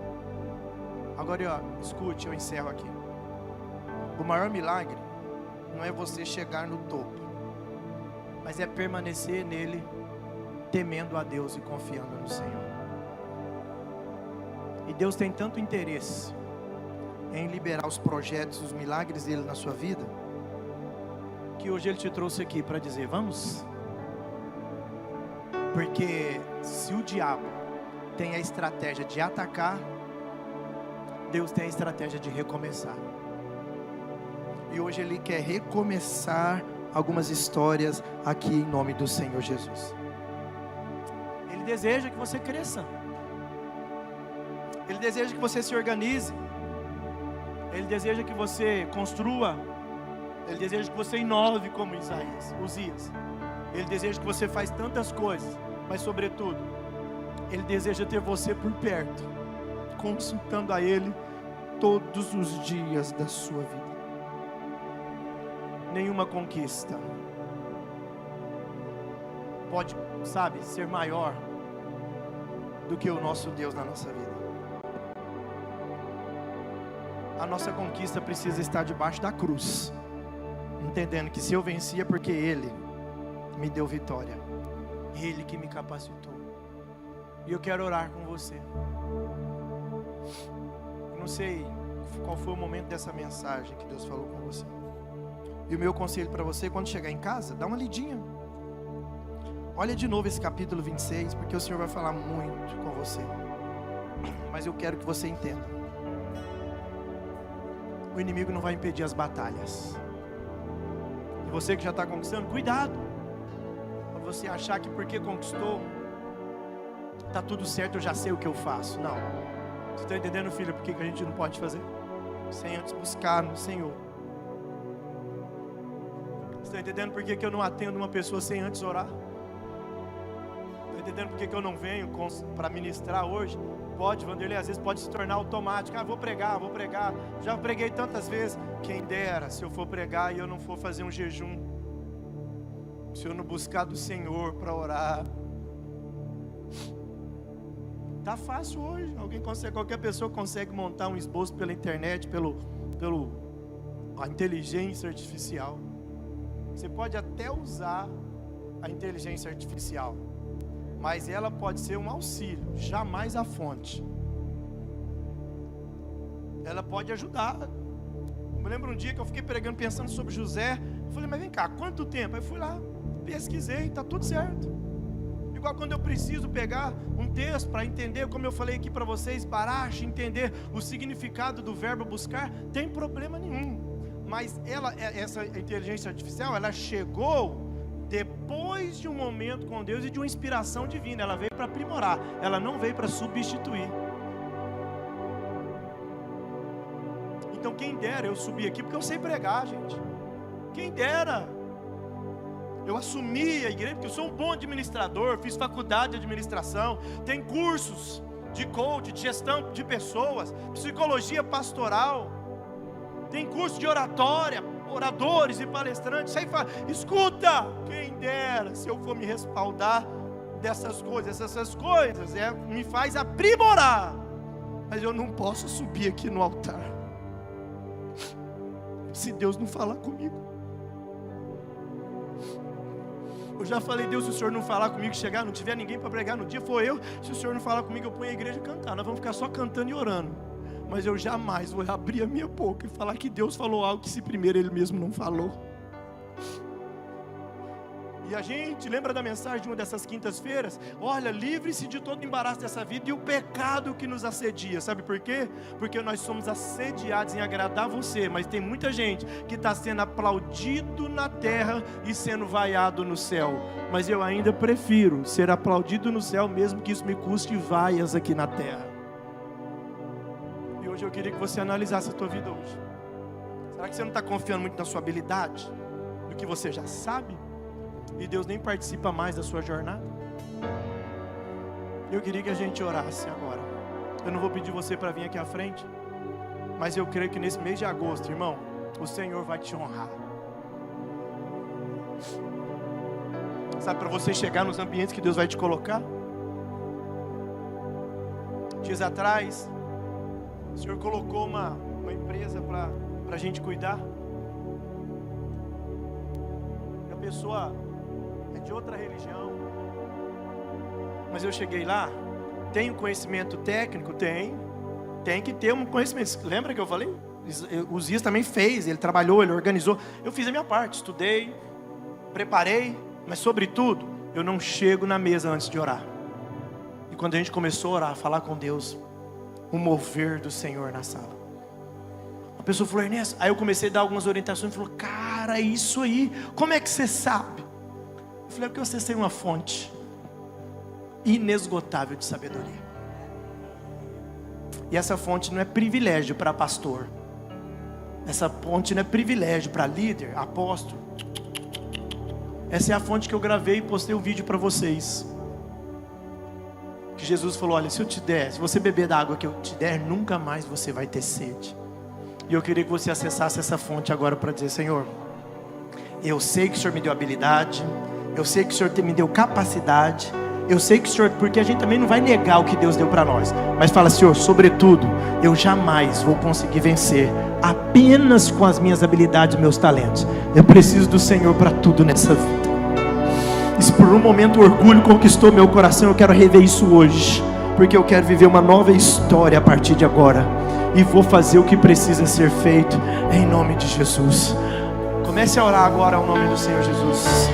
Agora, escute, eu encerro aqui. O maior milagre não é você chegar no topo, mas é permanecer nele, temendo a Deus e confiando no Senhor. E Deus tem tanto interesse em liberar os projetos, os milagres dele na sua vida, que hoje Ele te trouxe aqui para dizer: vamos? Porque se o diabo tem a estratégia de atacar, Deus tem a estratégia de recomeçar. E hoje Ele quer recomeçar algumas histórias aqui em nome do Senhor Jesus. Ele deseja que você cresça. Ele deseja que você se organize. Ele deseja que você construa. Ele deseja que você inove como Uzias. Ele deseja que você faça tantas coisas, mas sobretudo, Ele deseja ter você por perto, consultando a Ele todos os dias da sua vida. Nenhuma conquista pode, ser maior do que o nosso Deus na nossa vida. A nossa conquista precisa estar debaixo da cruz, entendendo que se eu venci é porque Ele me deu vitória, Ele que me capacitou. E eu quero orar com você. Eu não sei qual foi o momento dessa mensagem que Deus falou com você. E o meu conselho para você, quando chegar em casa, dá uma lidinha. Olha de novo esse capítulo 26, porque o Senhor vai falar muito com você. Mas eu quero que você entenda: o inimigo não vai impedir as batalhas. E você que já está conquistando, cuidado para você achar que porque conquistou está tudo certo, eu já sei o que eu faço. Não. Você está entendendo, filho, por que a gente não pode fazer? Sem antes buscar no Senhor. Você está entendendo por que eu não atendo uma pessoa sem antes orar? Está entendendo por que eu não venho para ministrar hoje? Pode, Vanderlei, às vezes pode se tornar automático. Vou pregar. Já preguei tantas vezes. Quem dera se eu for pregar e eu não for fazer um jejum, se eu não buscar do Senhor para orar. Tá fácil hoje. Qualquer pessoa consegue montar um esboço pela internet, a inteligência artificial. Você pode até usar a inteligência artificial, mas ela pode ser um auxílio, jamais a fonte. Ela pode ajudar. Eu me lembro um dia que eu fiquei pregando, pensando sobre José. Eu falei, mas vem cá, quanto tempo? Aí fui lá, pesquisei, está tudo certo. Igual quando eu preciso pegar um texto para entender, como eu falei aqui para vocês, barache, entender o significado do verbo buscar, tem problema nenhum. Mas essa inteligência artificial, ela chegou depois de um momento com Deus e de uma inspiração divina. Ela veio para aprimorar, ela não veio para substituir. Então quem dera eu subir aqui, porque eu sei pregar, gente. Quem dera eu assumi a igreja, porque eu sou um bom administrador, fiz faculdade de administração, tem cursos de coach, de gestão de pessoas, psicologia pastoral, tem curso de oratória, oradores e palestrantes. Aí fala, escuta, quem dera se eu for me respaldar dessas coisas, essas coisas me faz aprimorar, mas eu não posso subir aqui no altar se Deus não falar comigo. Eu já falei, Deus, se o Senhor não falar comigo, chegar, não tiver ninguém para pregar no dia, for eu. Se o Senhor não falar comigo, eu ponho a igreja a cantar. Nós vamos ficar só cantando e orando. Mas eu jamais vou abrir a minha boca e falar que Deus falou algo que se primeiro Ele mesmo não falou. E a gente lembra da mensagem de uma dessas quintas-feiras? Olha, livre-se de todo embaraço dessa vida e o pecado que nos assedia. Sabe por quê? Porque nós somos assediados em agradar você. Mas tem muita gente que está sendo aplaudido na terra e sendo vaiado no céu. Mas eu ainda prefiro ser aplaudido no céu, mesmo que isso me custe vaias aqui na terra. E hoje eu queria que você analisasse a tua vida hoje. Será que você não está confiando muito na sua habilidade? No que você já sabe? E Deus nem participa mais da sua jornada? Eu queria que a gente orasse agora. Eu não vou pedir você para vir aqui à frente, mas eu creio que nesse mês de agosto, irmão, o Senhor vai te honrar. Sabe, para você chegar nos ambientes que Deus vai te colocar? Dias atrás, o Senhor colocou uma empresa para a gente cuidar. A pessoa é de outra religião, mas eu cheguei lá, tenho conhecimento técnico? Tem que ter um conhecimento. Lembra que eu falei? O Zias também fez, ele trabalhou, ele organizou. Eu fiz a minha parte, estudei, preparei, mas sobretudo, eu não chego na mesa antes de orar. E quando a gente começou a orar, a falar com Deus, o mover do Senhor na sala. A pessoa falou, Ernesto, aí eu comecei a dar algumas orientações, falou, cara, isso aí, como é que você sabe? Eu falei, é porque você tem uma fonte inesgotável de sabedoria. E essa fonte não é privilégio para pastor. Essa fonte não é privilégio para líder, apóstolo. Essa é a fonte que eu gravei e postei um vídeo para vocês. Que Jesus falou, olha, se eu te der, se você beber da água que eu te der, nunca mais você vai ter sede. E eu queria que você acessasse essa fonte agora para dizer, Senhor, eu sei que o Senhor me deu habilidade, eu sei que o Senhor me deu capacidade, eu sei que o Senhor, porque a gente também não vai negar o que Deus deu para nós, mas fala, Senhor, sobretudo, eu jamais vou conseguir vencer apenas com as minhas habilidades e meus talentos. Eu preciso do Senhor para tudo nessa vida. E se por um momento o orgulho conquistou meu coração, eu quero rever isso hoje, porque eu quero viver uma nova história a partir de agora, e vou fazer o que precisa ser feito, em nome de Jesus. Comece a orar agora ao nome do Senhor Jesus.